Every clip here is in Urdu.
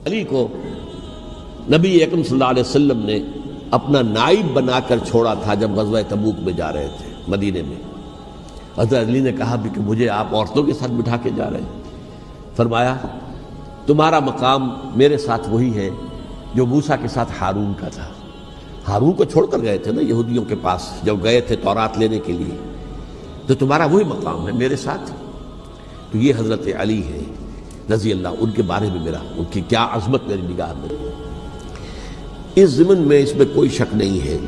علی کو نبی اکرم صلی اللہ علیہ وسلم نے اپنا نائب بنا کر چھوڑا تھا جب غزوہ تبوک میں جا رہے تھے مدینے میں۔ حضرت علی نے کہا بھی کہ مجھے آپ عورتوں کے ساتھ بٹھا کے جا رہے ہیں۔ فرمایا تمہارا مقام میرے ساتھ وہی ہے جو موسیٰ کے ساتھ ہارون کا تھا۔ ہارون کو چھوڑ کر گئے تھے نا یہودیوں کے پاس جب گئے تھے تورات لینے کے لیے، تو تمہارا وہی مقام ہے میرے ساتھ۔ تو یہ حضرت علی ہے رضی اللہ، ان کے بارے میں ان کی کیا عظمت میری نگاہ میں، اس ضمن میں اس میں کوئی شک نہیں ہے۔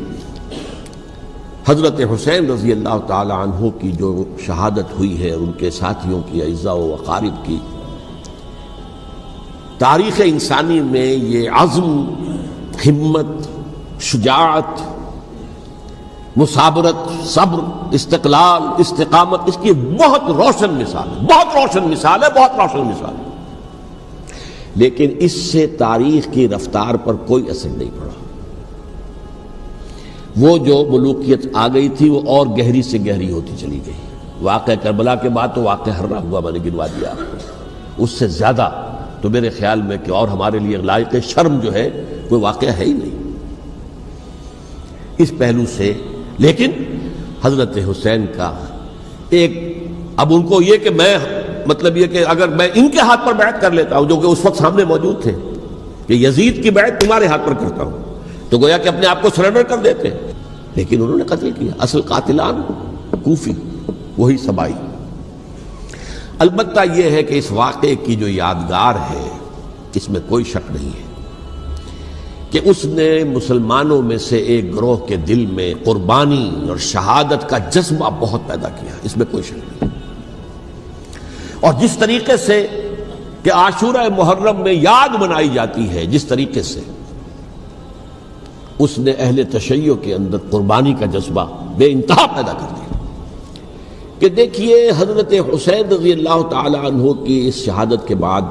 حضرت حسین رضی اللہ تعالی عنہ کی جو شہادت ہوئی ہے، ان کے ساتھیوں کی، اعزاء و اقارب کی، تاریخ انسانی میں یہ عزم، ہمت، شجاعت، مثابرت، صبر، استقلال، استقامت، اس کی بہت روشن مثال ہے، بہت روشن مثال ہے، بہت روشن مثال ہے۔ لیکن اس سے تاریخ کی رفتار پر کوئی اثر نہیں پڑا۔ وہ جو ملوکیت آ گئی تھی وہ اور گہری سے گہری ہوتی چلی گئی۔ واقعہ کربلا کے بعد تو واقعہ ہررا ہوا، میں نے گنوا دیا آپ کو، اس سے زیادہ تو میرے خیال میں کہ اور ہمارے لیے لائق شرم جو ہے کوئی واقعہ ہے ہی نہیں اس پہلو سے۔ لیکن حضرت حسین کا ایک، اب ان کو یہ کہ میں مطلب یہ کہ اگر میں ان کے ہاتھ پر بیعت کر لیتا ہوں جو کہ اس وقت سامنے موجود تھے کہ یزید کی بیعت تمہارے ہاتھ پر کرتا ہوں، تو گویا کہ اپنے آپ کو سرنڈر کر دیتے، لیکن انہوں نے قتل کیا۔ اصل قاتلان کوفی، وہی سبائی۔ البتہ یہ ہے کہ اس واقعے کی جو یادگار ہے اس میں کوئی شک نہیں ہے کہ اس نے مسلمانوں میں سے ایک گروہ کے دل میں قربانی اور شہادت کا جذبہ بہت پیدا کیا، اس میں کوئی شک نہیں۔ اور جس طریقے سے کہ عاشورہ محرم میں یاد منائی جاتی ہے، جس طریقے سے اس نے اہل تشیع کے اندر قربانی کا جذبہ بے انتہا پیدا کر دیا کہ دیکھیے حضرت حسین رضی اللہ تعالی عنہ کی اس شہادت کے بعد،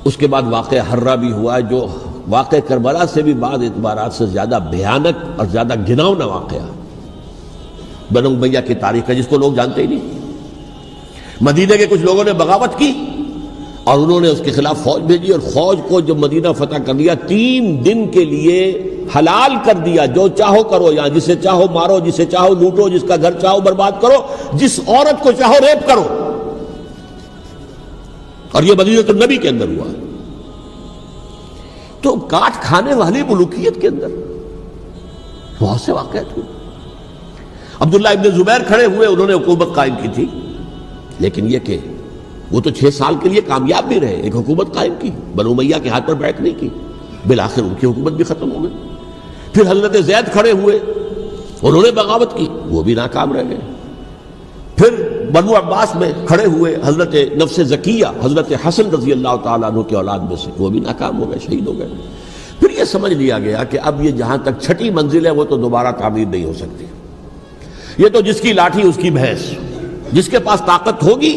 اس کے بعد واقعہ ہررا بھی ہوا جو واقعہ کربلا سے بھی بعض اعتبارات سے زیادہ بھیانک اور زیادہ گھناؤنا واقعہ بنو امیہ کی تاریخ ہے، جس کو لوگ جانتے ہی نہیں۔ مدینہ کے کچھ لوگوں نے بغاوت کی اور انہوں نے اس کے خلاف فوج بھیجی، اور فوج کو جب مدینہ فتح کر لیا 3 دن کے لیے حلال کر دیا، جو چاہو کرو، یہاں جسے چاہو مارو، جسے چاہو لوٹو، جس کا گھر چاہو برباد کرو، جس عورت کو چاہو ریپ کرو۔ اور یہ مدینہ النبی کے اندر ہوا، تو کاٹ کھانے والی ملوکیت کے اندر بہت سے واقعات ہوئے۔ عبداللہ ابن زبیر کھڑے ہوئے، انہوں نے حکومت قائم کی تھی، لیکن یہ کہ وہ تو 6 سال کے لیے کامیاب بھی رہے، ایک حکومت قائم کی، بنو امیہ کے ہاتھ پر بیعت نہیں کی، بالآخر ان کی حکومت بھی ختم ہو گئی۔ پھر حضرت زید کھڑے ہوئے، انہوں نے بغاوت کی، وہ بھی ناکام رہ گئے۔ پھر بنو عباس میں کھڑے ہوئے حضرت نفس زکیہ، حضرت حسن رضی اللہ تعالیٰ عنہ کے اولاد میں سے، وہ بھی ناکام ہو گئے، شہید ہو گئے۔ پھر یہ سمجھ لیا گیا کہ اب یہ جہاں تک 6ٹھی منزل ہے وہ تو دوبارہ تعمیر نہیں ہو سکتی، یہ تو جس کی لاٹھی اس کی بھینس، جس کے پاس طاقت ہوگی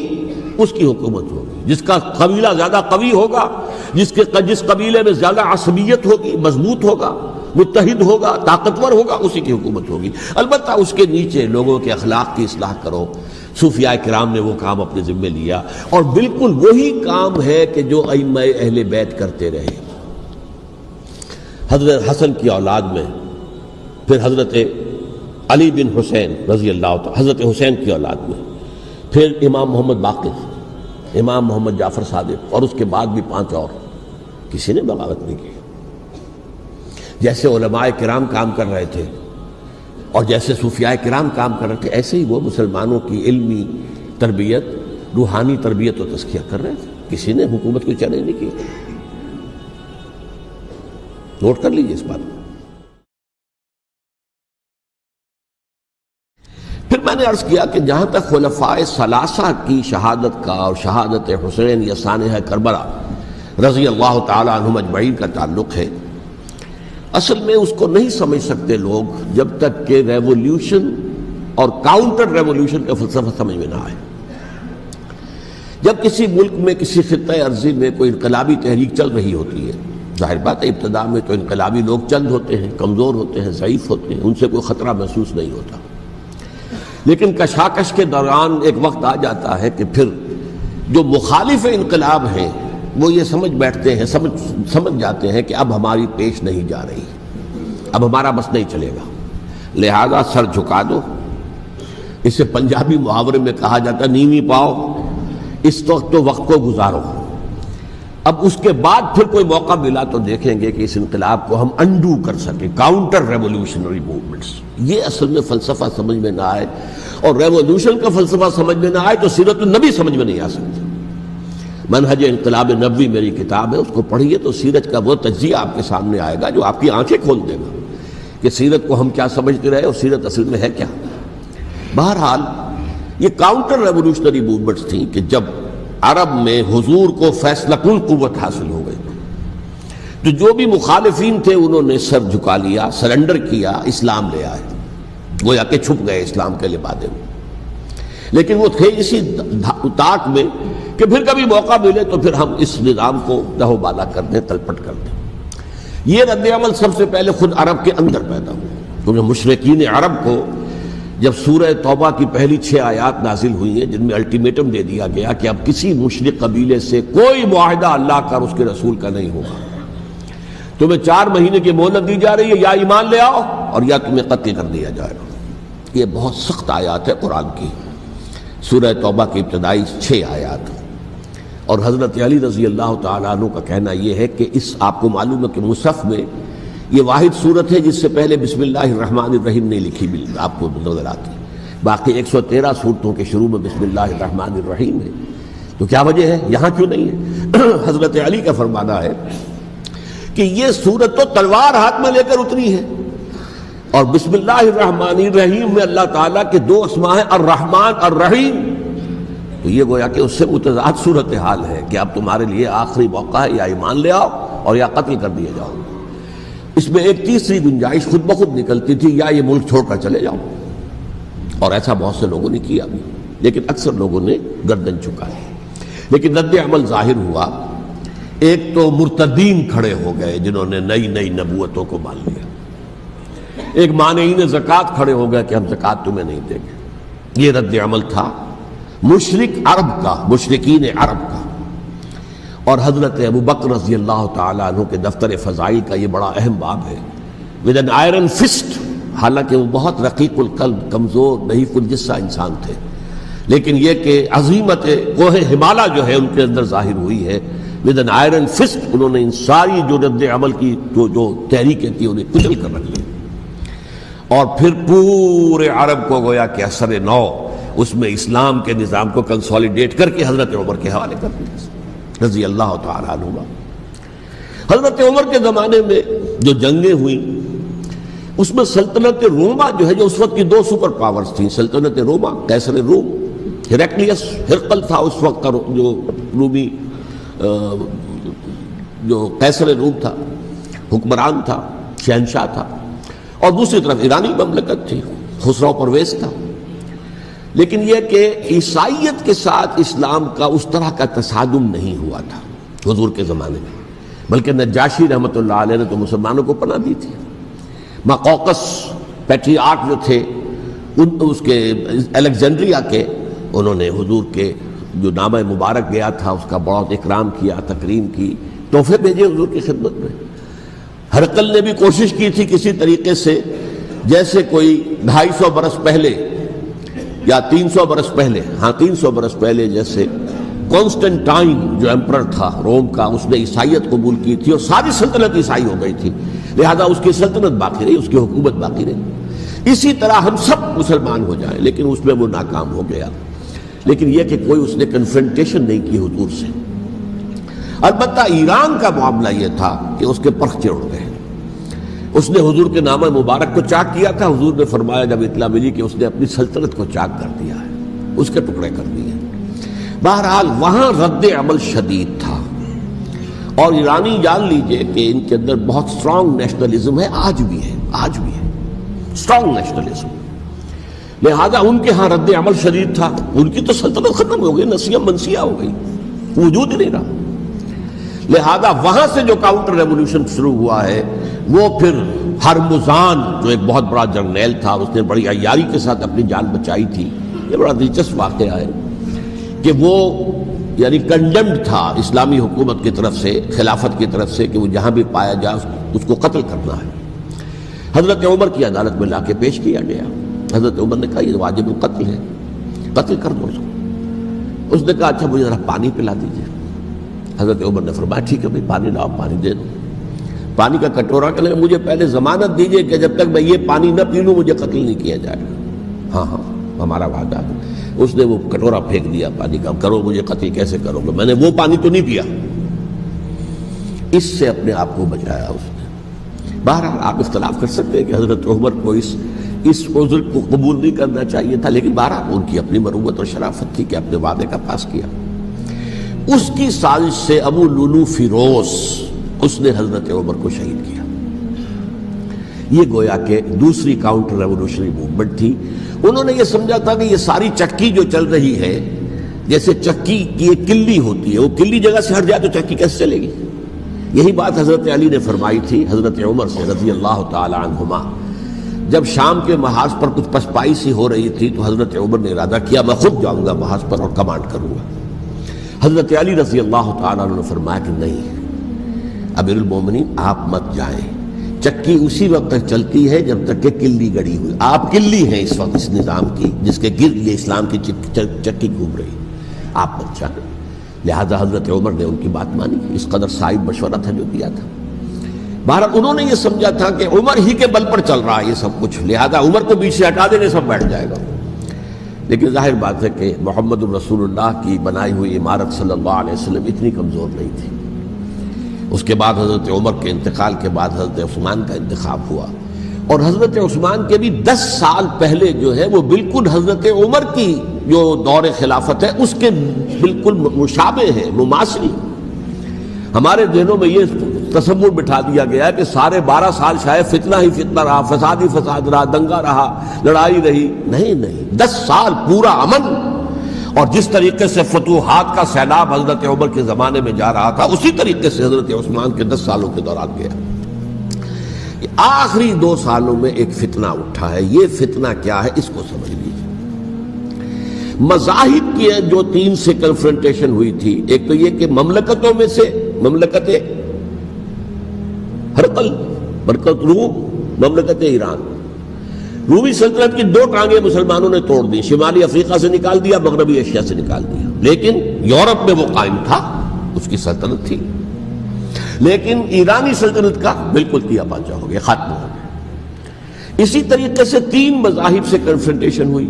اس کی حکومت ہوگی، جس کا قبیلہ زیادہ قوی ہوگا، جس قبیلے میں زیادہ عصبیت ہوگی، مضبوط ہوگا، متحد ہوگا، طاقتور ہوگا، اسی کی حکومت ہوگی۔ البتہ اس کے نیچے لوگوں کے اخلاق کی اصلاح کرو۔ صوفیاء کرام نے وہ کام اپنے ذمہ لیا، اور بالکل وہی کام ہے کہ جو ائمہ اہل بیت کرتے رہے۔ حضرت حسن کی اولاد میں پھر حضرت علی بن حسین رضی اللہ تعالی، حضرت حسین کی اولاد میں پھر امام محمد باقر، امام محمد جعفر صادق، اور اس کے بعد بھی 5 اور، کسی نے بغاوت نہیں کی۔ جیسے علماء کرام کام کر رہے تھے اور جیسے صوفیاء کرام کام کر رہے تھے، ایسے ہی وہ مسلمانوں کی علمی تربیت، روحانی تربیت و تزکیہ کر رہے تھے، کسی نے حکومت کو چیلنج نہیں کیا۔ نوٹ کر لیجیے اس بات کو۔ پھر میں نے عرض کیا کہ جہاں تک خلفاء ثلاثہ کی شہادت کا اور شہادت حسین یا سانحہ کربلا رضی اللہ تعالی عنہم اجمعین کا تعلق ہے، اصل میں اس کو نہیں سمجھ سکتے لوگ جب تک کہ ریولوشن اور کاؤنٹر ریولوشن کا فلسفہ سمجھ میں نہ آئے۔ جب کسی ملک میں، کسی خطہ ارضی میں کوئی انقلابی تحریک چل رہی ہوتی ہے، ظاہر بات ہے ابتدا میں تو انقلابی لوگ چند ہوتے ہیں، کمزور ہوتے ہیں، ضعیف ہوتے ہیں، ان سے کوئی خطرہ محسوس نہیں ہوتا، لیکن کشاکش کے دوران ایک وقت آ جاتا ہے کہ پھر جو مخالف انقلاب ہیں وہ یہ سمجھ بیٹھتے ہیں، سمجھ جاتے ہیں کہ اب ہماری پیش نہیں جا رہی، اب ہمارا بس نہیں چلے گا، لہذا سر جھکا دو۔ اسے پنجابی محاورے میں کہا جاتا ہے نیوی پاؤ، اس وقت تو وقت کو گزارو۔ اب اس کے بعد پھر کوئی موقع ملا تو دیکھیں گے کہ اس انقلاب کو ہم انڈو کر سکیں، کاؤنٹر ریولوشنری موومنٹس۔ یہ اصل میں فلسفہ سمجھ میں نہ آئے، اور ریولوشن کا فلسفہ سمجھ میں نہ آئے تو سیرت النبی سمجھ میں نہیں آ سکتی۔ منہج انقلاب نبوی میری کتاب ہے، اس کو پڑھیے تو سیرت کا وہ تجزیہ آپ کے سامنے آئے گا جو آپ کی آنکھیں کھول دے گا کہ سیرت کو ہم کیا سمجھتے رہے اور سیرت اصل میں ہے کیا۔ بہرحال یہ کاؤنٹر ریولوشنری موومنٹس تھیں کہ جب عرب میں حضور کو فیصلہ کن قوت حاصل ہو گئی تو جو بھی مخالفین تھے انہوں نے سر جھکا لیا، سرنڈر کیا، اسلام لے آئے، گویا کہ چھپ گئے اسلام کے لبادے میں۔ لیکن وہ تھے اسی طاق میں کہ پھر کبھی موقع ملے تو پھر ہم اس نظام کو دہو بالا کر دیں، تلپٹ کر دیں۔ یہ رد عمل سب سے پہلے خود عرب کے اندر پیدا ہوا، کیونکہ مشرکین عرب کو جب سورہ توبہ کی پہلی 6 آیات نازل ہوئی ہیں جن میں الٹیمیٹم دے دیا گیا کہ اب کسی مشرک قبیلے سے کوئی معاہدہ اللہ کا اور اس کے رسول کا نہیں ہوگا، تمہیں 4 مہینے کی مہلت دی جا رہی ہے، یا ایمان لے آؤ اور یا تمہیں قتل کر دیا جائے گا۔ یہ بہت سخت آیات ہے قرآن کی، سورہ توبہ کی ابتدائی 6 آیات۔ اور حضرت علی رضی اللہ تعالیٰ عنہ کا کہنا یہ ہے کہ اس آپ کو معلوم ہے کہ مصحف میں یہ واحد صورت ہے جس سے پہلے بسم اللہ الرحمن الرحیم نہیں لکھی بھی آپ کو نظر آتی، باقی 113 صورتوں کے شروع میں بسم اللہ الرحمن الرحیم ہے، تو کیا وجہ ہے یہاں کیوں نہیں ہے؟ حضرت علی کا فرمانا ہے کہ یہ صورت تو تلوار ہاتھ میں لے کر اتری ہے، اور بسم اللہ الرحمن الرحیم میں اللہ تعالیٰ کے 2 اسماء ہیں، الرحمن الرحیم، تو یہ گویا کہ اس سے متضاد صورتحال ہے کہ اب تمہارے لیے آخری موقع ہے، یا ایمان لے آؤ اور یا قتل کر دیے جاؤ۔ اس میں ایک تیسری گنجائش خود بخود نکلتی تھی، یا یہ ملک چھوڑ کر چلے جاؤ، اور ایسا بہت سے لوگوں نے کیا بھی، لیکن اکثر لوگوں نے گردن چکائی۔ لیکن رد عمل ظاہر ہوا، ایک تو مرتدین کھڑے ہو گئے جنہوں نے نئی نبوتوں کو مان لیا، ایک مانعین زکوٰۃ کھڑے ہو گئے کہ ہم زکوٰۃ تمہیں نہیں دیں گے۔ یہ رد عمل تھا مشرک عرب کا، مشرکین عرب کا۔ اور حضرت ابو بکر رضی اللہ تعالیٰ عنہ کے دفتر فضائل کا یہ بڑا اہم باب ہے، ود این آئرن فسٹ، حالانکہ وہ بہت رقیق القلب، کمزور، ضعیف الجسہ انسان تھے، لیکن یہ کہ عظیمت کوہ ہمالیہ جو ہے ان کے اندر ظاہر ہوئی ہے، ود این آئرن فسٹ انہوں نے ان ساری جو رد عمل کی جو تحریکیں تھی انہیں کچل کر رکھ لیا، اور پھر پورے عرب کو گویا کہ اثر نو اس میں اسلام کے نظام کو کنسولیڈیٹ کر کے حضرت عمر کے حوالے کر دیا رضی اللہ تعالیٰ عنہ۔ حضرت عمر کے زمانے میں جو جنگیں ہوئیں اس میں سلطنت روما جو ہے، جو اس وقت کی 2 سپر پاورز تھیں، سلطنت روما، قیصر روم، ہرقلیس، ہرقل تھا اس وقت کا جو رومی جو قیصر روم تھا، حکمران تھا، شہنشاہ تھا، اور دوسری طرف ایرانی مملکت تھی، خسرو پرویز تھا۔ لیکن یہ کہ عیسائیت کے ساتھ اسلام کا اس طرح کا تصادم نہیں ہوا تھا حضور کے زمانے میں، بلکہ نجاشی رحمۃ اللہ علیہ نے تو مسلمانوں کو پناہ دی تھی۔ مقوقس پیٹریارک جو تھے اس کے الیگزینڈریا کے، انہوں نے حضور کے جو نامہ مبارک گیا تھا اس کا بہت اکرام کیا، تکریم کی، تحفے بھیجے حضور کی خدمت میں۔ ہرقل نے بھی کوشش کی تھی کسی طریقے سے، جیسے کوئی 250 برس پہلے یا 300 برس پہلے، 300 برس پہلے جیسے کانسٹنٹائن جو ایمپرر تھا روم کا، اس نے عیسائیت قبول کی تھی اور ساری سلطنت عیسائی ہو گئی تھی، لہذا اس کی سلطنت باقی رہی، اس کی حکومت باقی رہی۔ اسی طرح ہم سب مسلمان ہو جائیں، لیکن اس میں وہ ناکام ہو گیا۔ لیکن یہ کہ کوئی اس نے کنفرنٹیشن نہیں کی حضور سے۔ البتہ ایران کا معاملہ یہ تھا کہ اس کے پرخچے اڑ گئے، اس نے حضور کے نامہ مبارک کو چاک کیا تھا، حضور نے فرمایا جب اطلاع ملی کہ اس نے اپنی سلطنت کو چاک کر دیا ہے، اس کے ٹکڑے کر دیے۔ بہرحال وہاں رد عمل شدید تھا، اور ایرانی جان لیجئے کہ ان کے اندر بہت سٹرانگ نیشنلزم ہے، آج بھی ہے سٹرانگ نیشنلزم، لہذا ان کے ہاں رد عمل شدید تھا۔ ان کی تو سلطنت ختم ہو گئی، نسیہ منسیہ ہو گئی، وجود ہی نہیں رہا۔ لہذا وہاں سے جو کاؤنٹر ریولوشن شروع ہوا ہے وہ پھر ہرمزان جو ایک بہت بڑا جرنیل تھا، اس نے بڑی عیاری کے ساتھ اپنی جان بچائی تھی۔ یہ بڑا دلچسپ واقعہ ہے کہ وہ یعنی کنڈیمڈ تھا اسلامی حکومت کی طرف سے، خلافت کی طرف سے، کہ وہ جہاں بھی پایا جائے اس کو قتل کرنا ہے۔ حضرت عمر کی عدالت میں لا کے پیش کیا گیا۔ حضرت عمر نے کہا یہ واجب القتل ہے، قتل کر دو اس کو۔ اس نے کہا اچھا مجھے ذرا پانی پلا دیجیے۔ حضرت عمر نے فرمایا ٹھیک ہے بھائی پانی لاؤ، پانی دے دو۔ پانی کا کٹورا کہ مجھے پہلے ضمانت دیجیے کہ جب تک میں یہ پانی نہ پی لوں مجھے قتل نہیں کیا جائے گا۔ ہاں ہاں ہمارا وعدہ ہے۔ اس نے وہ کٹورا پھینک دیا پانی کا، کرو مجھے قتل کیسے کرو گے، میں نے وہ پانی تو نہیں پیا۔ اس سے اپنے آپ کو بچایا اس نے۔ بہرحال آپ اختلاف کر سکتے ہیں کہ حضرت عمر کو اس عذر کو قبول نہیں کرنا چاہیے تھا، لیکن بہرحال ان کی اپنی مروت اور شرافت تھی کہ اپنے وعدے کا پاس کیا۔ اس کی سازش سے ابو لولو فیروز اس نے حضرت عمر کو شہید کیا۔ یہ گویا کہ دوسری کاؤنٹر ریولوشنری موومنٹ تھی۔ انہوں نے یہ سمجھا تھا کہ یہ ساری چکی جو چل رہی ہے، جیسے چکی کی ایک کلی ہوتی ہے، وہ کلی جگہ سے ہٹ جائے تو چکی کیسے چلے گی؟ یہی بات حضرت علی نے فرمائی تھی حضرت عمر سے رضی اللہ تعالی عنہما۔ جب شام کے محاذ پر کچھ پسپائی سی ہو رہی تھی تو حضرت عمر نے ارادہ کیا میں خود جاؤں گا محاذ پر اور کمانڈ کروں گا۔ حضرت علی رضی اللہ تعالیٰ عنہ نے فرمایا کہ نہیں امیر المومنین آپ مت جائیں، چکی اسی وقت تک چلتی ہے جب تک کہ کلی گڑی ہوئی، آپ کلی ہیں اس وقت اس نظام کی جس کے گرد یہ اسلام کی چکی گھوم رہی، آپ مت جائیں۔ لہذا حضرت عمر نے ان کی بات مانی، اس قدر صائب مشورہ تھا جو دیا تھا۔ بہرحال انہوں نے یہ سمجھا تھا کہ عمر ہی کے بل پر چل رہا ہے یہ سب کچھ، لہذا عمر کو بیچ سے ہٹا دینے سب بیٹھ جائے گا۔ لیکن ظاہر بات ہے کہ محمد الرسول اللہ کی بنائی ہوئی عمارت صلی اللہ علیہ وسلم اتنی کمزور نہیں تھی۔ اس کے بعد حضرت عمر کے انتقال کے بعد حضرت عثمان کا انتخاب ہوا، اور حضرت عثمان کے بھی 10 سال پہلے جو ہے وہ بالکل حضرت عمر کی جو دور خلافت ہے اس کے بالکل مشابہ ہے، مماثل۔ ہمارے ذہنوں میں یہ تصور بٹھا دیا گیا ہے کہ سارے 12 سال شاید فتنہ ہی فتنہ رہا، فساد ہی فساد رہا، دنگا رہا، لڑائی رہی۔ نہیں، 10 سال پورا امن، اور جس طریقے سے فتوحات کا سیلاب حضرت عمر کے زمانے میں جا رہا تھا اسی طریقے سے حضرت عثمان کے 10 سالوں کے دوران گیا۔ آخری 2 سالوں میں ایک فتنہ اٹھا ہے، یہ فتنہ کیا ہے اس کو سمجھ لیجیے۔ مذاہب کی جو 3 سے کنفرنٹیشن ہوئی تھی، ایک تو یہ کہ مملکتوں میں سے مملکت ہرقل، مملکت روم، مملکت ایران، رومی سلطنت کی 2 ٹانگیں مسلمانوں نے توڑ دی، شمالی افریقہ سے نکال دیا، مغربی ایشیا سے نکال دیا، لیکن یورپ میں وہ قائم تھا، اس کی سلطنت تھی، لیکن ایرانی سلطنت کا بالکل کیا پاچا ہو گیا، ختم ہو گیا۔ اسی طریقے سے 3 مذاہب سے کنفرنٹیشن ہوئی،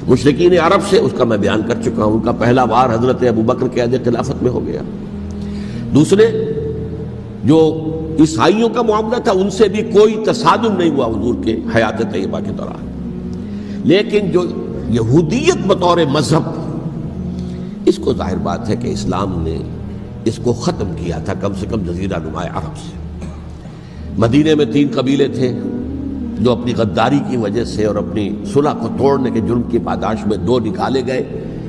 مشرکین عرب سے، اس کا میں بیان کر چکا ہوں، ان کا پہلا وار حضرت ابوبکر کے عہد خلافت میں ہو گیا۔ دوسرے جو عیسائیوں کا معاملہ تھا ان سے بھی کوئی تصادم نہیں ہوا حضور کے حیات طیبہ کے دوران، لیکن جو یہودیت بطور مذہب، اس کو ظاہر بات ہے کہ اسلام نے اس کو ختم کیا تھا کم سے کم جزیرہ نما عرب سے۔ مدینے میں 3 قبیلے تھے جو اپنی غداری کی وجہ سے اور اپنی صلح کو توڑنے کے جرم کی پاداش میں 2 نکالے گئے،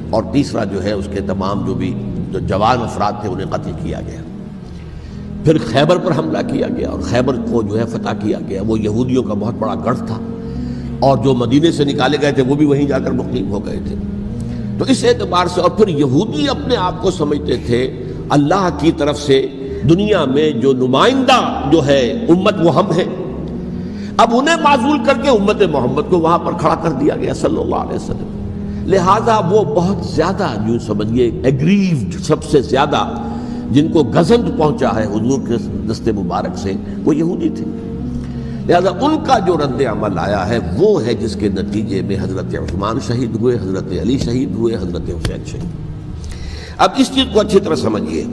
اور تیسرا جو ہے اس کے تمام جو جوان افراد تھے انہیں قتل کیا گیا۔ پھر خیبر پر حملہ کیا گیا اور خیبر کو جو ہے فتح کیا گیا، وہ یہودیوں کا بہت بڑا گڑھ تھا، اور جو مدینے سے نکالے گئے تھے وہ بھی وہیں جا کر مقیم ہو گئے تھے۔ تو اس اعتبار سے، اور پھر یہودی اپنے آپ کو سمجھتے تھے اللہ کی طرف سے دنیا میں جو نمائندہ جو ہے امت وہ ہم ہیں، اب انہیں معزول کر کے امت محمد کو وہاں پر کھڑا کر دیا گیا صلی اللہ علیہ وسلم۔ لہذا وہ بہت زیادہ جو سمجھیے ایگریوڈ، سب سے زیادہ جن کو گزند پہنچا ہے حضور کے دست مبارک سے، وہ یہودی تھے۔ لہذا ان کا جو رد عمل آیا ہے وہ ہے جس کے نتیجے میں حضرت عثمان شہید ہوئے، حضرت علی شہید ہوئے، حضرت حسین شہید۔ اب اس چیز کو اچھی طرح سمجھیے،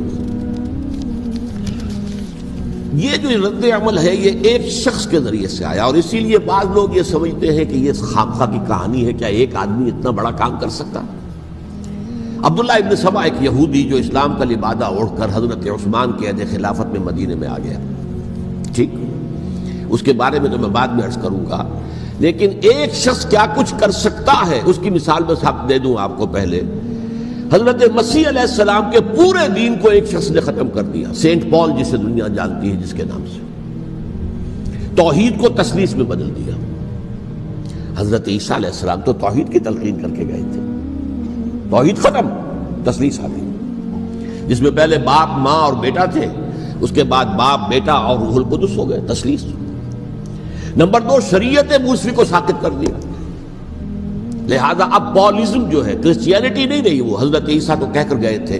یہ جو رد عمل ہے یہ ایک شخص کے ذریعے سے آیا، اور اسی لیے بعض لوگ یہ سمجھتے ہیں کہ یہ خامخواہ کی کہانی ہے، کیا ایک آدمی اتنا بڑا کام کر سکتا؟ عبداللہ ابن سبا ایک یہودی جو اسلام کا لبادہ اوڑھ کر حضرت عثمان کے عہد خلافت میں مدینے میں آ گیا، ٹھیک، اس کے بارے میں تو میں بعد میں عرض کروں گا، لیکن ایک شخص کیا کچھ کر سکتا ہے اس کی مثال میں سب دے دوں آپ کو۔ پہلے حضرت مسیح علیہ السلام کے پورے دین کو ایک شخص نے ختم کر دیا، سینٹ پال جسے دنیا جانتی ہے جس کے نام سے، توحید کو تثلیث میں بدل دیا۔ حضرت عیسیٰ علیہ السلام تو توحید کی تلقین کر کے گئے تھے، توحید ختم، تثلیث آ گئی۔ جس میں پہلے باپ ماں اور بیٹا تھے، اس کے بعد باپ بیٹا اور روح القدس ہو گئے، تثلیث۔ نمبر 2، شریعت موسوی کو ساقط کر دیا، لہذا اب پالزم جو ہے، کرسچینٹی نہیں رہی، وہ حضرت عیسیٰ کو کہہ کر گئے تھے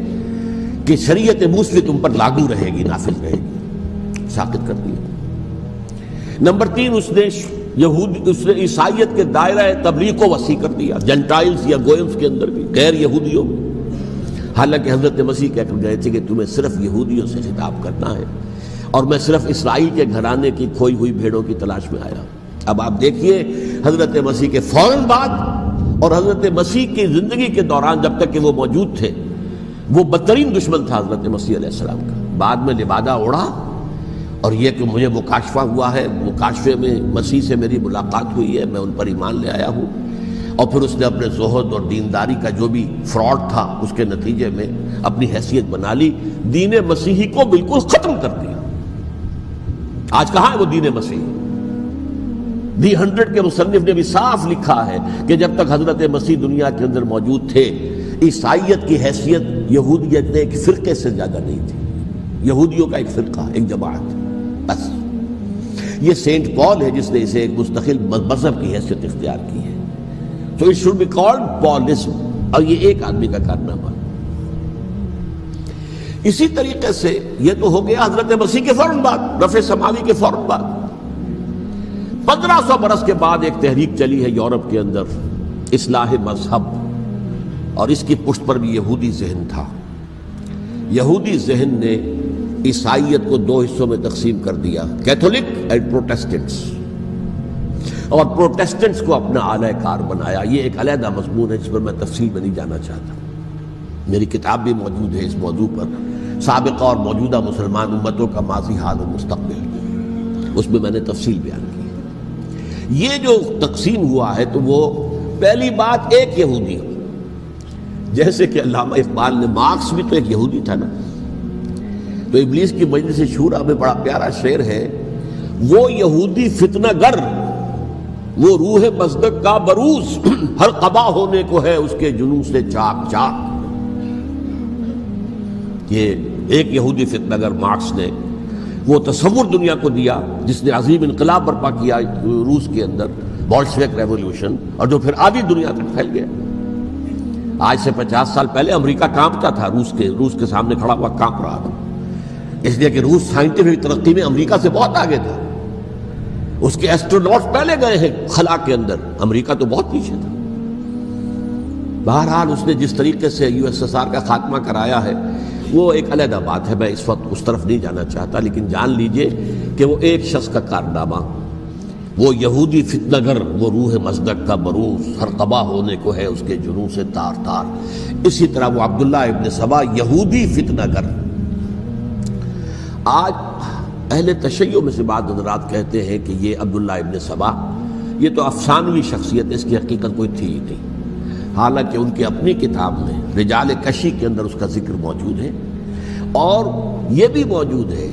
کہ شریعت موسوی تم پر لاگو رہے گی، نافذ رہے گی، ساقط کر دیا۔ نمبر 3، اس نے عیسائیت کے دائرہ تبلیغ کو وسیع کر دیا، جنٹائلز یا گوئمز کے اندر بھی، غیر یہودیوں میں، حالانکہ حضرت مسیح کہہ کر گئے تھے کہ تمہیں صرف یہودیوں سے خطاب کرنا ہے اور میں صرف اسرائیل کے گھرانے کی کھوئی ہوئی بھیڑوں کی تلاش میں آیا۔ اب آپ دیکھیے حضرت مسیح کے فوراً بعد اور حضرت مسیح کی زندگی کے دوران جب تک کہ وہ موجود تھے، وہ بدترین دشمن تھا حضرت مسیح علیہ السلام کا۔ بعد میں لبادہ اڑا اور یہ کہ مجھے مکاشفہ ہوا ہے، مکاشفے میں مسیح سے میری ملاقات ہوئی ہے، میں ان پر ایمان لے آیا ہوں، اور پھر اس نے اپنے زہد اور دینداری کا جو بھی فراڈ تھا اس کے نتیجے میں اپنی حیثیت بنا لی، دین مسیحی کو بالکل ختم کر دیا۔ آج کہاں ہے وہ دین مسیحی؟ دی 100 کے مصنف نے بھی صاف لکھا ہے کہ جب تک حضرت مسیح دنیا کے اندر موجود تھے، عیسائیت کی حیثیت یہودیت نے ایک فرقے سے زیادہ نہیں تھی، یہودیوں کا ایک فرقہ، ایک جماعت، بس۔ یہ سینٹ پال ہے جس نے اسے ایک مستقل مذہب کی حیثیت اختیار کی ہے، تو اٹ شوڈ بی کالڈ پالزم، اور یہ ایک آدمی کا کارنامہ۔ اسی طریقے سے یہ تو ہو گیا حضرت مسیح کے فوراً بعد، رفع سماوی کے فوراً بعد۔ 1500 برس کے بعد ایک تحریک چلی ہے یورپ کے اندر، اصلاح مذہب، اور اس کی پشت پر بھی یہودی ذہن تھا۔ یہودی ذہن نے عیسائیت کو 2 حصوں میں تقسیم کر دیا، کیتھولک اینڈ پروٹیسٹنٹس، اور پروٹیسٹنٹس کو اپنا اعلی کار بنایا۔ یہ ایک علیحدہ مضمون ہے جس پر میں تفصیل میں نہیں جانا چاہتا، میری کتاب بھی موجود ہے اس موضوع پر، سابقہ اور موجودہ مسلمان امتوں کا ماضی، حال و مستقبل، اس میں نے تفصیل بیان کی ہے۔ یہ جو تقسیم ہوا ہے تو وہ پہلی بات ایک یہودی، جیسے کہ علامہ اقبال نے، مارکس بھی تو ایک یہودی تھا نا، تو ابلیس کی مجلس شورا میں بڑا پیارا شعر ہے، وہ یہودی فتنہ گر، وہ روح مصدق کا بروز، ہر قبا ہونے کو ہے اس کے جنون سے چاک چاک۔ یہ ایک یہودی فتنہ گر مارکس نے وہ تصور دنیا کو دیا جس نے عظیم انقلاب برپا کیا روس کے اندر، بولشوک ریولوشن، اور جو پھر آدھی دنیا تک پھیل گیا۔ آج سے 50 سال پہلے امریکہ کانپتا تھا، روس کے سامنے کھڑا ہوا کانپ رہا تھا، اس لیے کہ روس سائنٹیفک ترقی میں امریکہ سے بہت آگے تھا، اس کے ایسٹروناٹس پہلے گئے ہیں خلا کے اندر، امریکہ تو بہت پیچھے تھا۔ بہرحال اس نے جس طریقے سے USSR کا خاتمہ کرایا ہے وہ ایک علیحدہ بات ہے، میں اس وقت اس طرف نہیں جانا چاہتا، لیکن جان لیجئے کہ وہ ایک شخص کا کارنامہ، وہ یہودی فتنہ گر، وہ روح مصدق کا بروز، ہر قبا ہونے کو ہے اس کے جنون سے تار تار۔ اسی طرح وہ عبداللہ ابن سبا، یہودی فتنہ گر۔ آج اہل تشیع میں سے بعض حضرات کہتے ہیں کہ یہ عبداللہ ابن سبا یہ تو افسانوی شخصیت ہے، اس کی حقیقت کوئی تھی ہی نہیں، حالانکہ ان کی اپنی کتاب میں رجال کشی کے اندر اس کا ذکر موجود ہے، اور یہ بھی موجود ہے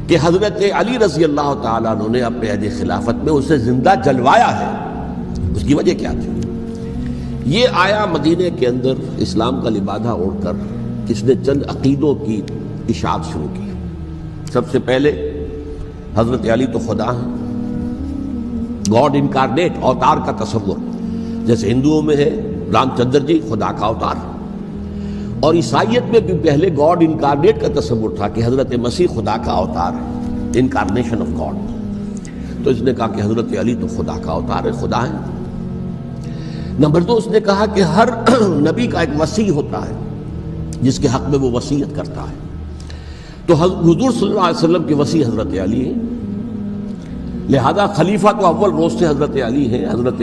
کہ حضرت علی رضی اللہ تعالیٰ عنہ نے اپنے عہد خلافت میں اسے زندہ جلوایا ہے۔ اس کی وجہ کیا تھی؟ یہ آیا مدینے کے اندر اسلام کا لبادہ اوڑھ کر، اس نے چند عقیدوں کی اشاعت شروع کی۔ سب سے پہلے حضرت علی تو خدا ہیں، گاڈ انکارنیٹ، اوتار کا تصور، جیسے ہندوؤں میں ہے رام چندر جی خدا کا اوتار، اور عیسائیت میں بھی پہلے گاڈ انکارنیٹ کا تصور تھا کہ حضرت مسیح خدا کا اوتار ہے، انکارنیشن آف گاڈ۔ تو اس نے کہا کہ حضرت علی تو خدا کا اوتار ہے، خدا ہے۔ نمبر 2، اس نے کہا کہ ہر نبی کا ایک وصی ہوتا ہے جس کے حق میں وہ وصیت کرتا ہے، تو حضور صلی اللہ علیہ وسلم کے وصی حضرت علی ہیں، لہذا خلیفہ تو اول روز سے حضرت علی ہیں، حضرت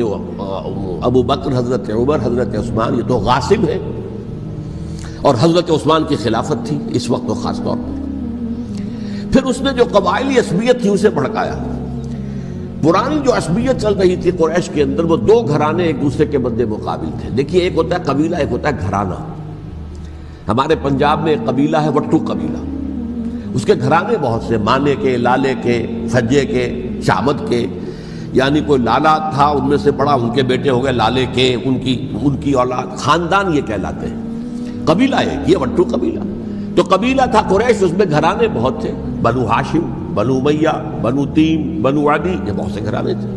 ابو بکر، حضرت عمر، حضرت عثمان یہ تو غاصب ہے، اور حضرت عثمان کی خلافت تھی اس وقت تو خاص طور پر۔ پھر اس نے جو قبائلی عصبیت تھی اسے بھڑکایا۔ پرانی جو عصبیت چل رہی تھی قریش کے اندر، وہ 2 گھرانے ایک دوسرے کے مد مقابل تھے۔ دیکھیے، ایک ہوتا ہے قبیلہ، ایک ہوتا ہے گھرانہ۔ ہمارے پنجاب میں ایک قبیلہ ہے وٹو قبیلہ، اس کے گھرانے بہت سے، مانے کے، لالے کے، فجے کے، شامت کے، یعنی کوئی لالا تھا ان میں سے بڑا، ان کے بیٹے ہو گئے لالے کے، ان کی اولاد، خاندان یہ کہلاتے ہیں۔ قبیلہ ہے یہ وٹو قبیلہ۔ تو قبیلہ تھا قریش، اس میں گھرانے بہت تھے، بنو ہاشم، بنو امیہ، بنو تیم، بنو عدی، یہ بہت سے گھرانے تھے۔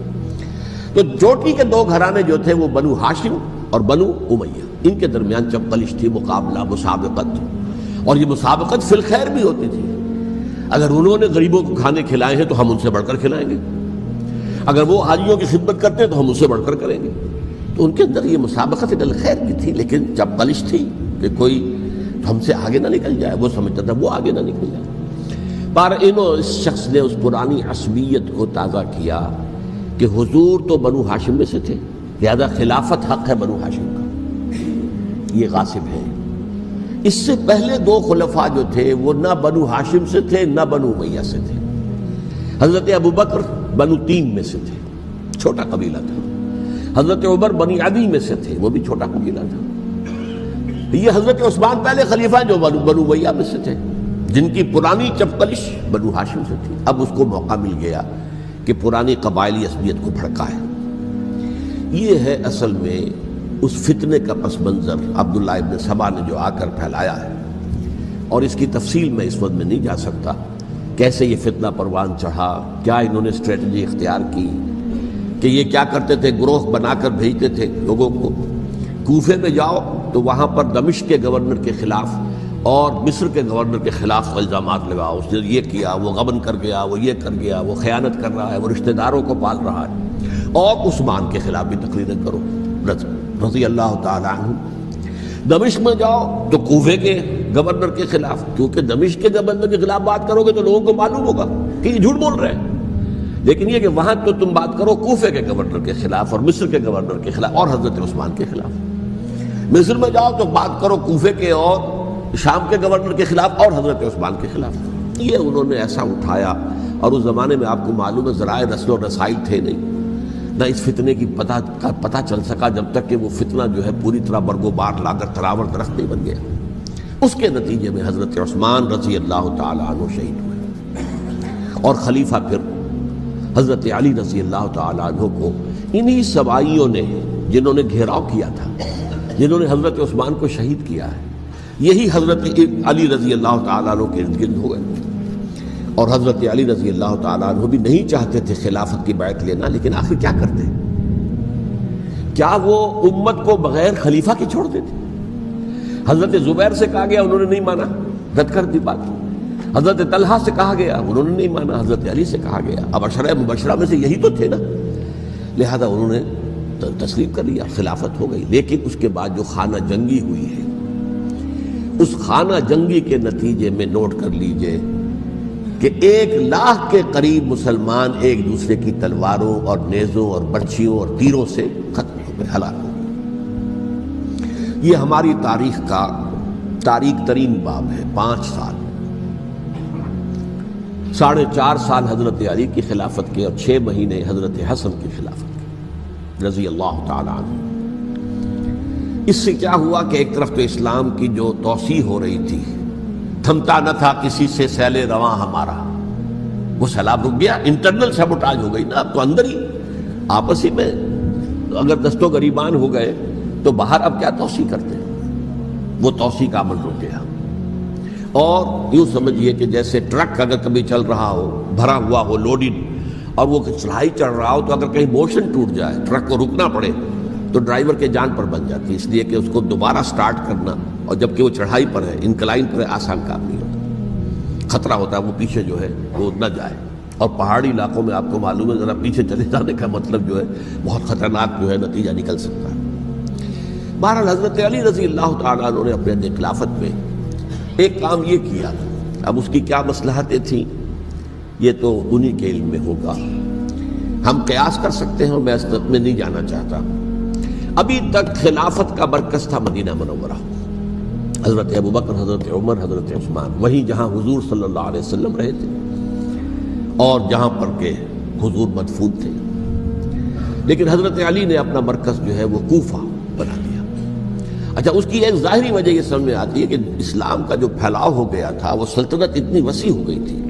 تو چوٹی کے دو گھرانے جو تھے وہ بنو ہاشم اور بنو امیہ، ان کے درمیان چپقلش تھی، مقابلہ، مسابقت، اور یہ مسابقت فی الخیر بھی ہوتی تھی۔ اگر انہوں نے غریبوں کو کھانے کھلائے ہیں تو ہم ان سے بڑھ کر کھلائیں گے، اگر وہ حاجیوں کی خدمت کرتے ہیں تو ہم ان سے بڑھ کر کریں گے۔ تو ان کے اندر یہ مسابقت فی الخیر بھی تھی، لیکن چپقلش تھی کہ کوئی ہم سے آگے نہ نکل جائے، وہ سمجھتا تھا وہ آگے نہ نکل جائے۔ پر اس شخص نے اس پرانی عصبیت کو تازہ کیا کہ حضور تو بنو ہاشم میں سے تھے، لہذا خلافت حق ہے بنو ہاشم کا، یہ غاصب ہے۔ اس سے پہلے دو خلفاء جو تھے وہ نہ بنو ہاشم سے تھے نہ بنو امیہ سے تھے۔ حضرت ابوبکر بنو تیم میں سے تھے، چھوٹا قبیلہ تھا۔ حضرت عمر بنی عدی میں سے تھے، وہ بھی چھوٹا قبیلہ تھا۔ یہ حضرت عثمان پہلے خلیفہ جو بنو امیہ میں سے تھے، جن کی پرانی چپقلش بنو ہاشم سے تھی۔ اب اس کو موقع مل گیا کہ پرانی قبائلی عصبیت کو بھڑکائے۔ یہ ہے اصل میں اس فتنے کا پس منظر عبداللہ ابن سبا نے جو آ کر پھیلایا ہے، اور اس کی تفصیل میں اس وقت میں نہیں جا سکتا، کیسے یہ فتنہ پروان چڑھا، کیا انہوں نے اسٹریٹجی اختیار کی کہ یہ کیا کرتے تھے، گروہ بنا کر بھیجتے تھے لوگوں کو، کوفے میں جاؤ تو وہاں پر دمشق کے گورنر کے خلاف اور مصر کے گورنر کے خلاف الزامات لگاؤ، اس نے یہ کیا، وہ غبن کر گیا، وہ یہ کر گیا، وہ خیانت کر رہا ہے، وہ رشتہ داروں کو پال رہا ہے، اور عثمان کے خلاف بھی تقریریں کرو رضی اللہ تعالی عنہ۔ دمشق میں جاؤ تو کوفے کے گورنر کے خلاف، کیونکہ دمشق کے گورنر کے خلاف بات کرو گے تو لوگوں کو معلوم ہوگا کہ یہ جھوٹ بول رہے ہیں، لیکن یہ کہ وہاں تو تم بات کرو کوفے کے گورنر کے خلاف اور مصر کے گورنر کے خلاف اور حضرت عثمان کے خلاف۔ مصر میں جاؤ تو بات کرو کوفے کے اور شام کے گورنر کے خلاف اور حضرت عثمان کے خلاف۔ یہ انہوں نے ایسا اٹھایا، اور اس زمانے میں آپ کو معلوم ہے ذرائع رسل و رسائل تھے نہیں، نہ اس فتنے کی پتہ چل سکا جب تک کہ وہ فتنہ جو ہے پوری طرح برگ و بار لا کر تراور درخت نہیں بن گیا۔ اس کے نتیجے میں حضرت عثمان رضی اللہ تعالی عنہ شہید ہوئے، اور خلیفہ پھر حضرت علی رضی اللہ تعالی عنہ کو انہی سوائیوں نے، جنہوں نے گھیراؤ کیا تھا، جنہوں نے حضرت عثمان کو شہید کیا ہے، یہی حضرت علی رضی اللہ تعالیٰ عنہ کے ارد گرد ہو گئے۔ اور حضرت علی رضی اللہ تعالیٰ عنہ بھی نہیں چاہتے تھے خلافت کی بیعت لینا، لیکن آخر کیا کرتے؟ کیا وہ امت کو بغیر خلیفہ کے چھوڑ دیتے؟ حضرت زبیر سے کہا گیا، انہوں نے نہیں مانا، رد کر دی بات۔ حضرت طلحہ سے کہا گیا، انہوں نے نہیں مانا۔ حضرت علی سے کہا گیا، اب عشرہ مبشرہ میں سے یہی تو تھے نا، لہذا انہوں نے تسلیم کر لیا، خلافت ہو گئی۔ لیکن اس کے بعد جو خانہ جنگی ہوئی ہے، اس خانہ جنگی کے نتیجے میں نوٹ کر لیجئے کہ 1,00,000 کے قریب مسلمان ایک دوسرے کی تلواروں اور نیزوں اور برچھیوں اور تیروں سے ختم ہو گئے، ہلاک ہو گئے۔ یہ ہماری تاریخ کا تاریک ترین باب ہے۔ 5 سال، 4.5 سال حضرت علی کی خلافت کے، اور 6 مہینے حضرت حسن کی خلافت کے رضی اللہ تعالی عنہ۔ اس سے کیا ہوا کہ ایک طرف تو اسلام کی جو توسیع ہو رہی تھی، تھمتا نہ تھا کسی سے سیل رواں ہمارا، وہ سیلاب رک گیا، انٹرنل سیبوٹاج ہو گئی نا، اب تو اندر ہی آپس ہی میں اگر دست و گریبان ہو گئے تو باہر اب کیا توسیع کرتے ہیں، وہ توسیع کا عمل رک گیا۔ اور یوں سمجھیے کہ جیسے ٹرک اگر کبھی چل رہا ہو، بھرا ہوا ہو، لوڈڈ، اور وہ چڑھائی چڑھ رہا ہو، تو اگر کہیں موشن ٹوٹ جائے، ٹرک کو رکنا پڑے، تو ڈرائیور کے جان پر بن جاتی ہے، اس لیے کہ اس کو دوبارہ سٹارٹ کرنا، اور جبکہ وہ چڑھائی پر ہے، انکلائن پر ہے، آسان کام نہیں ہوتا، خطرہ ہوتا ہے وہ پیچھے جو ہے وہ نہ جائے۔ اور پہاڑی علاقوں میں آپ کو معلوم ہے ذرا پیچھے چلے جانے کا مطلب جو ہے بہت خطرناک جو ہے نتیجہ نکل سکتا ہے۔ بہرحال حضرت علی رضی اللہ تعالیٰ عنہ نے اپنے خلافت میں ایک کام یہ کیا، اب اس کی کیا مصلحتیں تھیں یہ تو انہی کے علم میں ہوگا، ہم قیاس کر سکتے ہیں، اور میں اس میں نہیں جانا چاہتا۔ ابھی تک خلافت کا مرکز تھا مدینہ منورہ، حضرت ابوبکر، حضرت عمر، حضرت عثمان، وہیں جہاں حضور صلی اللہ علیہ وسلم رہے تھے اور جہاں پر کہ حضور مدفون تھے۔ لیکن حضرت علی نے اپنا مرکز جو ہے وہ کوفہ بنا دیا۔ اچھا، اس کی ایک ظاہری وجہ یہ سمجھ میں آتی ہے کہ اسلام کا جو پھیلاؤ ہو گیا تھا، وہ سلطنت اتنی وسیع ہو گئی تھی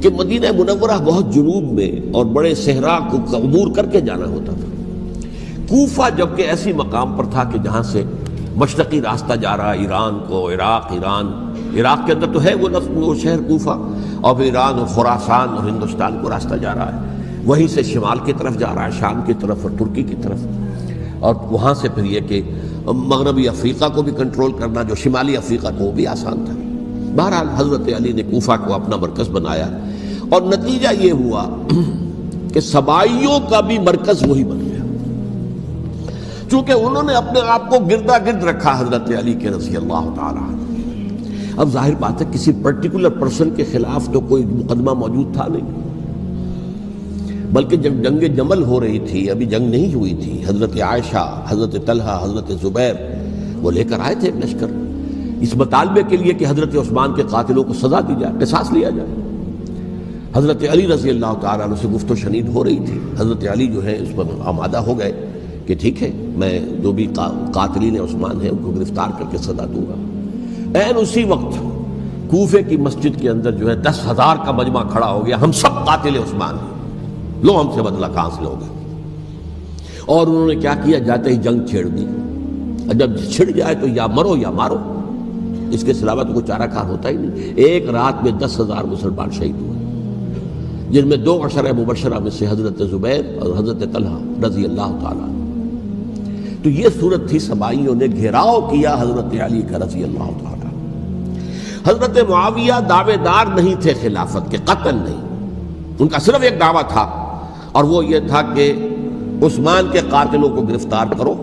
کہ مدینہ منورہ بہت جنوب میں اور بڑے صحرا کو عبور کر کے جانا ہوتا تھا۔ کوفہ جبکہ ایسی مقام پر تھا کہ جہاں سے مشرقی راستہ جا رہا، ایران کو، عراق، ایران عراق کے اندر تو ہے وہ شہر کوفہ، اور پھر ایران اور خراسان اور ہندوستان کو راستہ جا رہا ہے، وہیں سے شمال کی طرف جا رہا ہے، شام کی طرف اور ترکی کی طرف، اور وہاں سے پھر یہ کہ مغربی افریقہ کو بھی کنٹرول کرنا، جو شمالی افریقہ کو وہ بھی آسان تھا۔ بہرحال حضرت علی نے کوفہ کو اپنا مرکز بنایا، اور نتیجہ یہ ہوا کہ سبائیوں کا بھی مرکز وہی بن گیا، چونکہ انہوں نے اپنے آپ کو گردا گرد رکھا حضرت علی کے رضی اللہ تعالیٰ عنہ۔ اب ظاہر بات ہے کسی پرٹیکولر پرسن کے خلاف تو کوئی مقدمہ موجود تھا نہیں، بلکہ جب جنگ جمل ہو رہی تھی، ابھی جنگ نہیں ہوئی تھی، حضرت عائشہ، حضرت طلحہ، حضرت زبیر وہ لے کر آئے تھے ایک لشکر اس مطالبے کے لیے کہ حضرت عثمان کے قاتلوں کو سزا دی جائے، قصاص لیا جائے۔ حضرت علی رضی اللہ تعالیٰ عنہ سے گفت و شنید ہو رہی تھی، حضرت علی جو ہے اس پر آمادہ ہو گئے کہ ٹھیک ہے، میں جو بھی قاتلین عثمان ہیں ان کو گرفتار کر کے سزا دوں گا۔ این اسی وقت کوفے کی مسجد کے اندر جو ہے 10,000 کا مجمع کھڑا ہو گیا، ہم سب قاتل عثمان ہیں، لو ہم سے بدلہ کہاں سے لوگے۔ اور انہوں نے کیا کیا، جاتے ہی جنگ چھیڑ دی، جب چھڑ جائے تو یا مرو یا مارو، اس کے علاوہ تو کوئی چارہ کار ہوتا ہی نہیں۔ ایک رات میں 10,000 مسلمان شہید ہوئے، جن میں 2 عشرہ مبشرہ میں سے حضرت زبیر اور حضرت طلحہ رضی اللہ تعالیٰ عنہ۔ تو یہ صورت تھی، سبائیوں نے گھیراؤ کیا حضرت علی کا رضی اللہ تعالیٰ۔ حضرت معاویہ دعوے دار نہیں تھے خلافت کے، قطعاً نہیں، ان کا صرف ایک دعویٰ تھا، اور وہ یہ تھا کہ عثمان کے قاتلوں کو گرفتار کرو،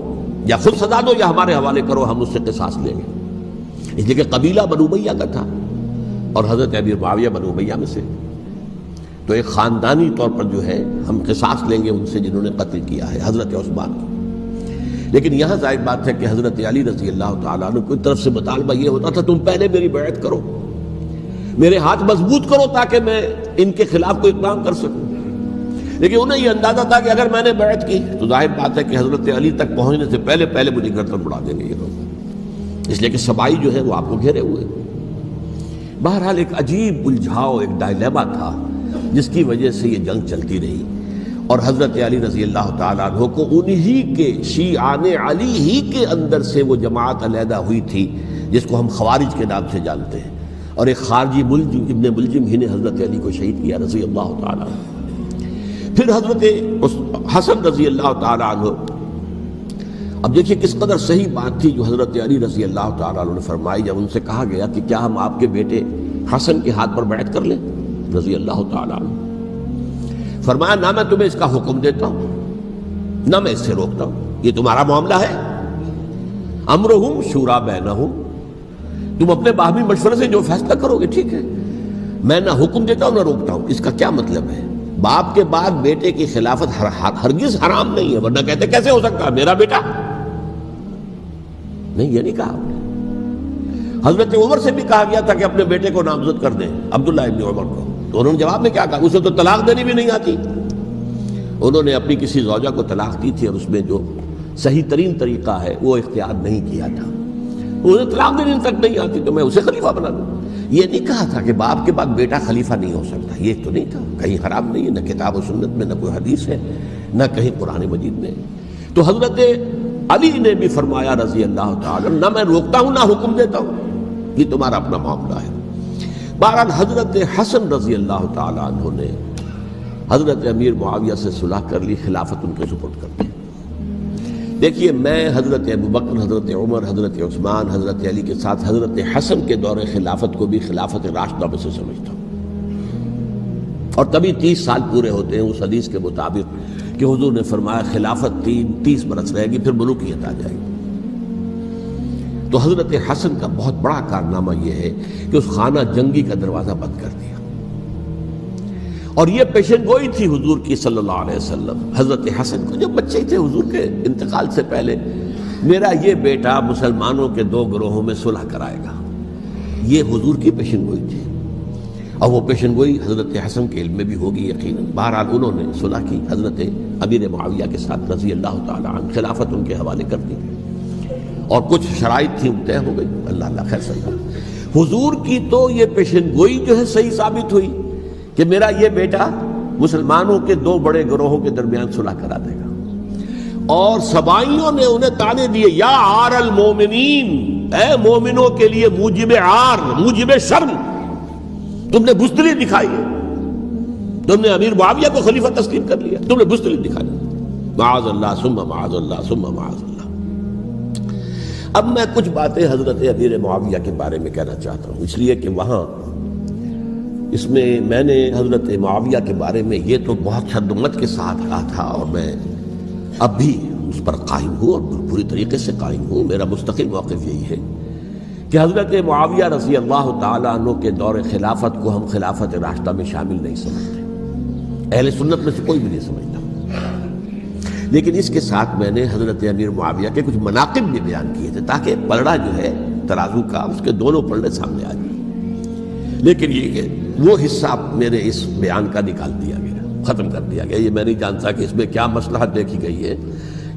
یا خود سزا دو یا ہمارے حوالے کرو، ہم اس سے قصاص لیں گے۔ اس لیے کہ قبیلہ بنو امیہ کا تھا، اور حضرت امیر معاویہ بنو امیہ میں سے، تو ایک خاندانی طور پر جو ہے ہم قصاص لیں گے ان سے جنہوں نے قتل کیا ہے حضرت عثمان کو۔ لیکن یہاں ظاہر بات ہے کہ حضرت علی رضی اللہ تعالیٰ عنہ کی طرف سے مطالبہ یہ ہوتا تھا، تم پہلے میری بیعت کرو، میرے ہاتھ مضبوط کرو تاکہ میں ان کے خلاف کوئی اقدام کر سکوں۔ لیکن انہیں یہ اندازہ تھا کہ اگر میں نے بیعت کی تو ظاہر بات ہے کہ حضرت علی تک پہنچنے سے پہلے پہلے مجھے گردن اڑا دیں گے یہ لوگ، اس لیے کہ سبائی جو ہے وہ آپ کو گھیرے ہوئے۔ بہرحال ایک عجیب الجھاؤ، ایک ڈائلیما تھا جس کی وجہ سے یہ جنگ چلتی رہی، اور حضرت علی رضی اللہ تعالیٰ عنہ کو انہی کے شیعان علی ہی کے اندر سے وہ جماعت علیحدہ ہوئی تھی جس کو ہم خوارج کے نام سے جانتے ہیں، اور ایک خارجی ملجم ابن ملجم ہی نے حضرت علی کو شہید کیا رضی اللہ تعالیٰ عنہ۔ پھر حضرت حسن رضی اللہ تعالیٰ عنہ، اب دیکھیے کس قدر صحیح بات تھی جو حضرت علی رضی اللہ تعالیٰ عنہ نے فرمائی جب ان سے کہا گیا کہ کیا ہم آپ کے بیٹے حسن کے ہاتھ پر بیعت کر لیں رضی اللہ تعالیٰ عنہ۔ فرمایا نہ میں تمہیں اس کا حکم دیتا ہوں نہ میں اس سے روکتا ہوں، یہ تمہارا معاملہ ہے، امرہم شورا بینہم، تم اپنے باہمی مشورے سے جو فیصلہ کرو گے ٹھیک ہے، میں نہ حکم دیتا ہوں نہ روکتا ہوں۔ اس کا کیا مطلب ہے؟ باپ کے بعد بیٹے کی خلافت ہرگز حرام نہیں ہے، ورنہ کہتے کیسے ہو سکتا ہے میرا بیٹا؟ نہیں، یہ نہیں کہا آپ نے۔ حضرت عمر سے بھی کہا گیا تھا کہ اپنے بیٹے کو نامزد کر دیں، عبداللہ ابن عمر کو، تو انہوں نے جواب میں کیا کہا؟ اسے تو طلاق دینی بھی نہیں آتی۔ انہوں نے اپنی کسی زوجہ کو طلاق دی تھی اور اس میں جو صحیح ترین طریقہ ہے وہ اختیار نہیں کیا تھا، انہیں طلاق دینی تک نہیں آتی تو میں اسے خلیفہ بنا دوں۔ یہ نہیں کہا تھا کہ باپ کے بعد بیٹا خلیفہ نہیں ہو سکتا، یہ تو نہیں تھا، کہیں حرام نہیں ہے، نہ کتاب و سنت میں، نہ کوئی حدیث ہے، نہ کہیں قرآن مجید میں۔ تو حضرت علی نے بھی فرمایا رضی اللہ تعالیٰ، نہ میں روکتا ہوں نہ حکم دیتا ہوں، یہ تمہارا اپنا معاملہ ہے۔ بہرحال حضرت حسن رضی اللہ تعالیٰ عنہ نے حضرت امیر معاویہ سے صلح کر لی، خلافت ان کے سپرد کر دی۔ دیکھیے میں حضرت ابوبکر، حضرت عمر، حضرت عثمان، حضرت علی کے ساتھ حضرت حسن کے دور خلافت کو بھی خلافت راشدہ میں سے سمجھتا ہوں، اور تبھی 30 سال پورے ہوتے ہیں اس حدیث کے مطابق کہ حضور نے فرمایا خلافت 30 برس رہے گی پھر ملوکیت آ جائے گی۔ تو حضرت حسن کا بہت بڑا کارنامہ یہ ہے کہ اس خانہ جنگی کا دروازہ بند کر دیا، اور یہ پیشن گوئی تھی حضور کی صلی اللہ علیہ وسلم حضرت حسن کو جب بچے تھے حضور کے انتقال سے پہلے، میرا یہ بیٹا مسلمانوں کے 2 گروہوں میں صلح کرائے گا، یہ حضور کی پیشن گوئی تھی، اور وہ پیشن گوئی حضرت حسن کے علم میں بھی ہوگی یقیناً۔ بہرحال انہوں نے صلح کی حضرت امیر معاویہ کے ساتھ رضی اللہ تعالیٰ عنہ، خلافت ان کے حوالے کر دی، اور کچھ شرائط تھی طے ہو گئی، اللہ خیر صلی اللہ۔ حضور کی تو یہ پیشن گوئی جو ہے صحیح ثابت ہوئی کہ میرا یہ بیٹا مسلمانوں کے 2 بڑے گروہوں کے درمیان صلح کرا دے گا، اور سبائیوں نے انہیں تانے دیے، یا عار المومنین، اے مومنوں کے لیے موجب عار، موجب شرم تم نے بزدلی دکھائی ہے، تم نے امیر معاویہ کو خلیفہ تسلیم کر لیا، تم نے بزدلی دکھائی، معاذ اللہ ثم معاذ اللہ ثم معاذ اللہ۔ اب میں کچھ باتیں حضرت امیر معاویہ کے بارے میں کہنا چاہتا ہوں، اس لیے کہ وہاں اس میں میں نے حضرت معاویہ کے بارے میں یہ تو بہت شدت کے ساتھ کہا تھا، اور میں اب بھی اس پر قائم ہوں اور پوری طریقے سے قائم ہوں۔ میرا مستقل موقف یہی ہے کہ حضرت معاویہ رضی اللہ تعالیٰ عنہ کے دور خلافت کو ہم خلافت راشدہ میں شامل نہیں سمجھتے، اہل سنت میں سے کوئی بھی نہیں سمجھتا، لیکن اس کے ساتھ میں نے حضرت امیر معاویہ کے کچھ مناقب بھی بیان کیے تھے تاکہ پلڑا جو ہے ترازو کا اس کے دونوں پلڑے سامنے آ جائیں۔ لیکن یہ کہ وہ حصہ میرے اس بیان کا نکال دیا گیا، ختم کر دیا گیا۔ یہ میں نہیں جانتا کہ اس میں کیا مصلحت دیکھی گئی ہے،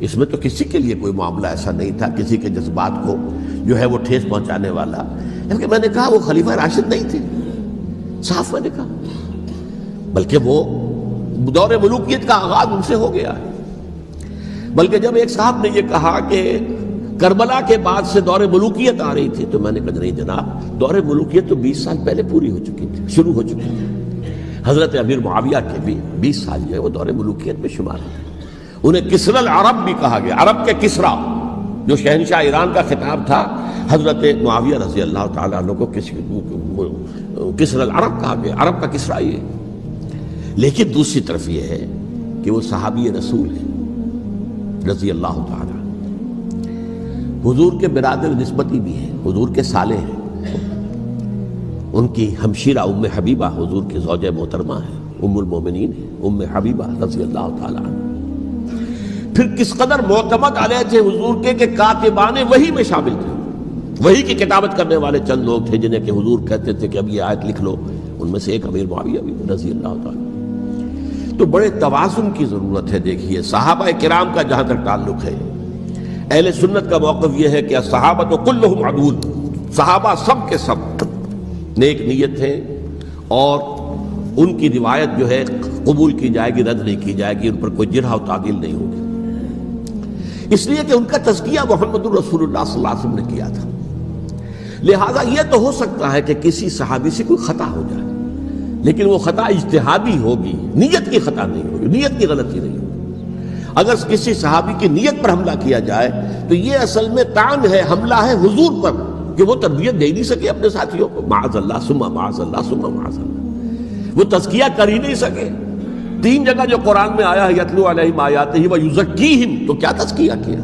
اس میں تو کسی کے لیے کوئی معاملہ ایسا نہیں تھا کسی کے جذبات کو جو ہے وہ ٹھیس پہنچانے والا، کیونکہ میں نے کہا وہ خلیفہ راشد نہیں تھے، صاف میں نے کہا، بلکہ وہ دور ملوکیت کا آغاز ان سے ہو گیا ہے۔ بلکہ جب ایک صاحب نے یہ کہا کہ کربلا کے بعد سے دور ملوکیت آ رہی تھی، تو میں نے کہا نہیں جناب، دور ملوکیت تو 20 سال پہلے پوری ہو چکی تھی، شروع ہو چکی تھی۔ حضرت امیر معاویہ کے بھی 20 سال جو ہے وہ دور ملوکیت میں شمار ہیں۔ انہیں کسری العرب بھی کہا گیا، عرب کے کسریٰ، جو شہنشاہ ایران کا خطاب تھا، حضرت معاویہ رضی اللہ تعالیٰ عنہ کو کسری العرب کہا گیا، عرب کا کسریٰ یہ۔ لیکن دوسری طرف یہ ہے کہ وہ صحابی رسول ہیں رضی اللہ تعالیٰ، حضور کے برادر نسبتی بھی ہیں، حضور کے سالے ہیں، ان کی ہمشیرہ ام حبیبہ حضور کی زوجہ محترمہ ہیں، ام المومنین ہیں ام حبیبہ رضی اللہ تعالیٰ عنہ۔ پھر کس قدر معتمد علیہ تھے حضور کے کہ کاتبان وحی میں شامل تھے، وحی کی کتابت کرنے والے چند لوگ تھے جنہیں کہ حضور کہتے تھے کہ اب یہ آیت لکھ لو، ان میں سے ایک امیر معاویہ بھی رضی اللہ تعالیٰ۔ تو بڑے توازن کی ضرورت ہے۔ دیکھیے صحابہ کرام کا جہاں تک تعلق ہے، اہل سنت کا موقف یہ ہے کہ صحابہ کلہم عدول، صحابہ سب کے سب نیک نیت ہیں، اور ان کی روایت جو ہے قبول کی جائے گی، رد نہیں کی جائے گی، ان پر کوئی جرح و تعدیل نہیں ہوگی، اس لیے کہ ان کا تزکیہ محمد رسول اللہ صلی اللہ علیہ وسلم نے کیا تھا۔ لہٰذا یہ تو ہو سکتا ہے کہ کسی صحابی سے کوئی خطا ہو جائے، لیکن وہ خطا اجتہادی ہوگی، نیت کی خطا نہیں ہوگی، نیت کی غلطی نہیں ہوگی۔ اگر کسی صحابی کی نیت پر حملہ کیا جائے تو یہ اصل میں طعن ہے، حملہ ہے حضور پر کہ وہ تربیت دے نہیں سکے اپنے ساتھیوں کو، معاذ اللہ ثم معاذ اللہ ثم معاذ اللہ، وہ تزکیہ کر ہی نہیں سکے۔ 3 جگہ جو قرآن میں آیا ہے یتلو علیہم آیاتہ ویزکیہم، تو کیا تزکیہ کیا؟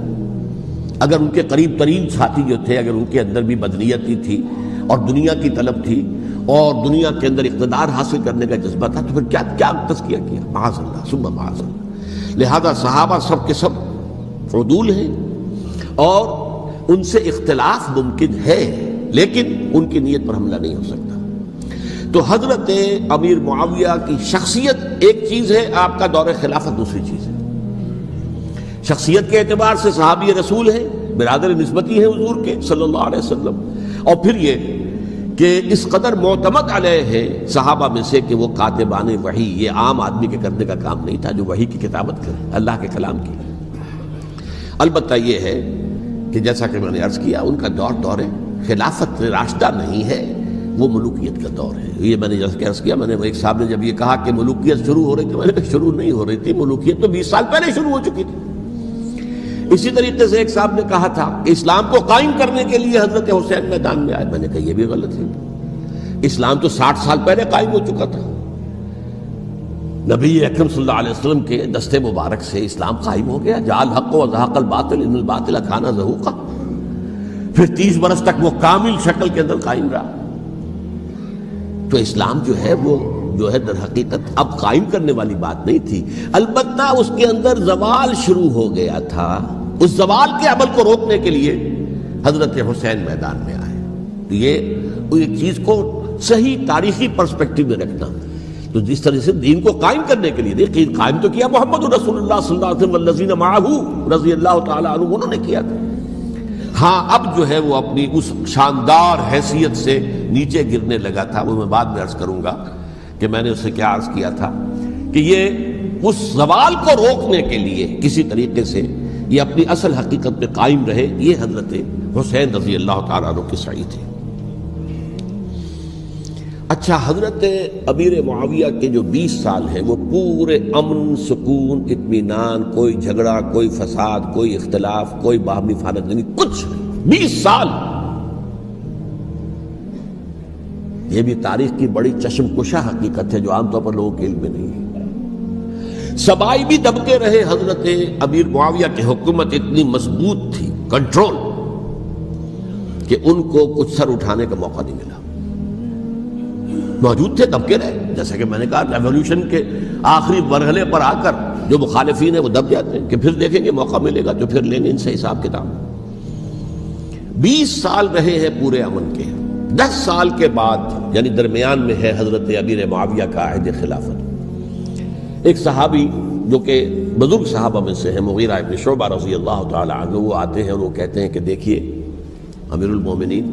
اگر ان کے قریب ترین ساتھی جو تھے، اگر ان کے اندر بھی بدنیتی تھی اور دنیا کی طلب تھی اور دنیا کے اندر اقتدار حاصل کرنے کا جذبہ تھا، تو پھر کیا تزکیہ کیا؟ معاذ اللہ ثم معاذ اللہ۔ لہذا صحابہ سب کے سب عدول ہیں، اور ان سے اختلاف ممکن ہے، لیکن ان کی نیت پر حملہ نہیں ہو سکتا۔ تو حضرت امیر معاویہ کی شخصیت ایک چیز ہے، آپ کا دور خلافت دوسری چیز ہے۔ شخصیت کے اعتبار سے صحابی رسول ہیں، برادر نسبتی ہیں حضور کے صلی اللہ علیہ وسلم، اور پھر یہ کہ اس قدر معتمد علیہ ہے صحابہ میں سے کہ وہ کاتبان وحی، یہ عام آدمی کے کرنے کا کام نہیں تھا جو وحی کی کتابت کرے، اللہ کے کلام کی۔ البتہ یہ ہے کہ جیسا کہ میں نے عرض کیا، ان کا دور خلافت راشدہ نہیں ہے، وہ ملوکیت کا دور ہے۔ یہ میں نے جیسا کہ عرض کیا، میں نے ایک صاحب نے جب یہ کہا کہ ملوکیت شروع ہو رہی تھی، میں نے کہا شروع نہیں ہو رہی تھی، ملوکیت تو 20 سال پہلے شروع ہو چکی تھی۔ اسی طریقے سے ایک صاحب نے کہا تھا کہ اسلام کو قائم کرنے کے لیے حضرت حسین میدان میں آئے، میں نے کہا یہ بھی غلط ہے، اسلام تو 60 سال پہلے قائم ہو چکا تھا، نبی اکرم صلی اللہ علیہ وسلم کے دست مبارک سے اسلام قائم ہو گیا، جاء الحق وزهق الباطل ان الباطل کان زهوقا، پھر 30 برس تک وہ کامل شکل کے اندر قائم رہا۔ تو اسلام جو ہے وہ جو ہے در حقیقت اب قائم کرنے والی بات نہیں تھی، البتہ اس کے اندر زوال شروع ہو گیا تھا، اس زوال کے عمل کو روکنے کے لیے حضرت حسین میدان میں آئے۔ تو یہ ایک چیز کو صحیح تاریخی پرسپیکٹو میں رکھنا، تو جس طرح سے دین کو قائم کرنے کے لیے دیکھیے قائم تو کیا محمد رسول اللہ صلی اللہ علیہ وسلم والذین معہ رضی اللہ تعالیٰ عنہ، انہوں نے کیا تھا۔ ہاں اب جو ہے وہ اپنی اس شاندار حیثیت سے نیچے گرنے لگا تھا، وہ میں بعد میں عرض کروں گا کہ میں نے اس سے کیا عرض کیا تھا کہ یہ اس زوال کو روکنے کے لیے کسی طریقے سے یہ اپنی اصل حقیقت پہ قائم رہے، یہ حضرت حسین رضی اللہ تعالیٰ عنہ کی سعی تھی۔ اچھا، حضرت امیر معاویہ کے جو 20 سال ہیں وہ پورے امن، سکون، اطمینان، کوئی جھگڑا، کوئی فساد، کوئی اختلاف، کوئی باہمی فانت نہیں، کچھ 20 سال۔ یہ بھی تاریخ کی بڑی چشم کشا حقیقت ہے جو عام طور پر لوگوں کے علم میں نہیں ہے۔ سبائی بھی دبکے رہے، حضرت امیر معاویہ کی حکومت اتنی مضبوط تھی، کنٹرول، کہ ان کو کچھ سر اٹھانے کا موقع نہیں ملا۔ موجود تھے، دبکے رہے، جیسا کہ میں نے کہا ریولوشن کے آخری مرحلے پر آ کر جو مخالفین ہیں وہ دب جاتے ہیں کہ پھر دیکھیں گے موقع ملے گا تو پھر لیں گے ان سے حساب کتاب۔ 20 سال رہے ہیں پورے امن کے۔ 10 سال کے بعد یعنی درمیان میں ہے حضرت امیر معاویہ کا عہد خلافت۔ ایک صحابی جو کہ بزرگ صحابہ میں سے ہیں، مغیرہ ابن شعبہ رضی اللہ تعالی عنہ، وہ آتے ہیں اور وہ کہتے ہیں کہ دیکھیے امیر المومنین،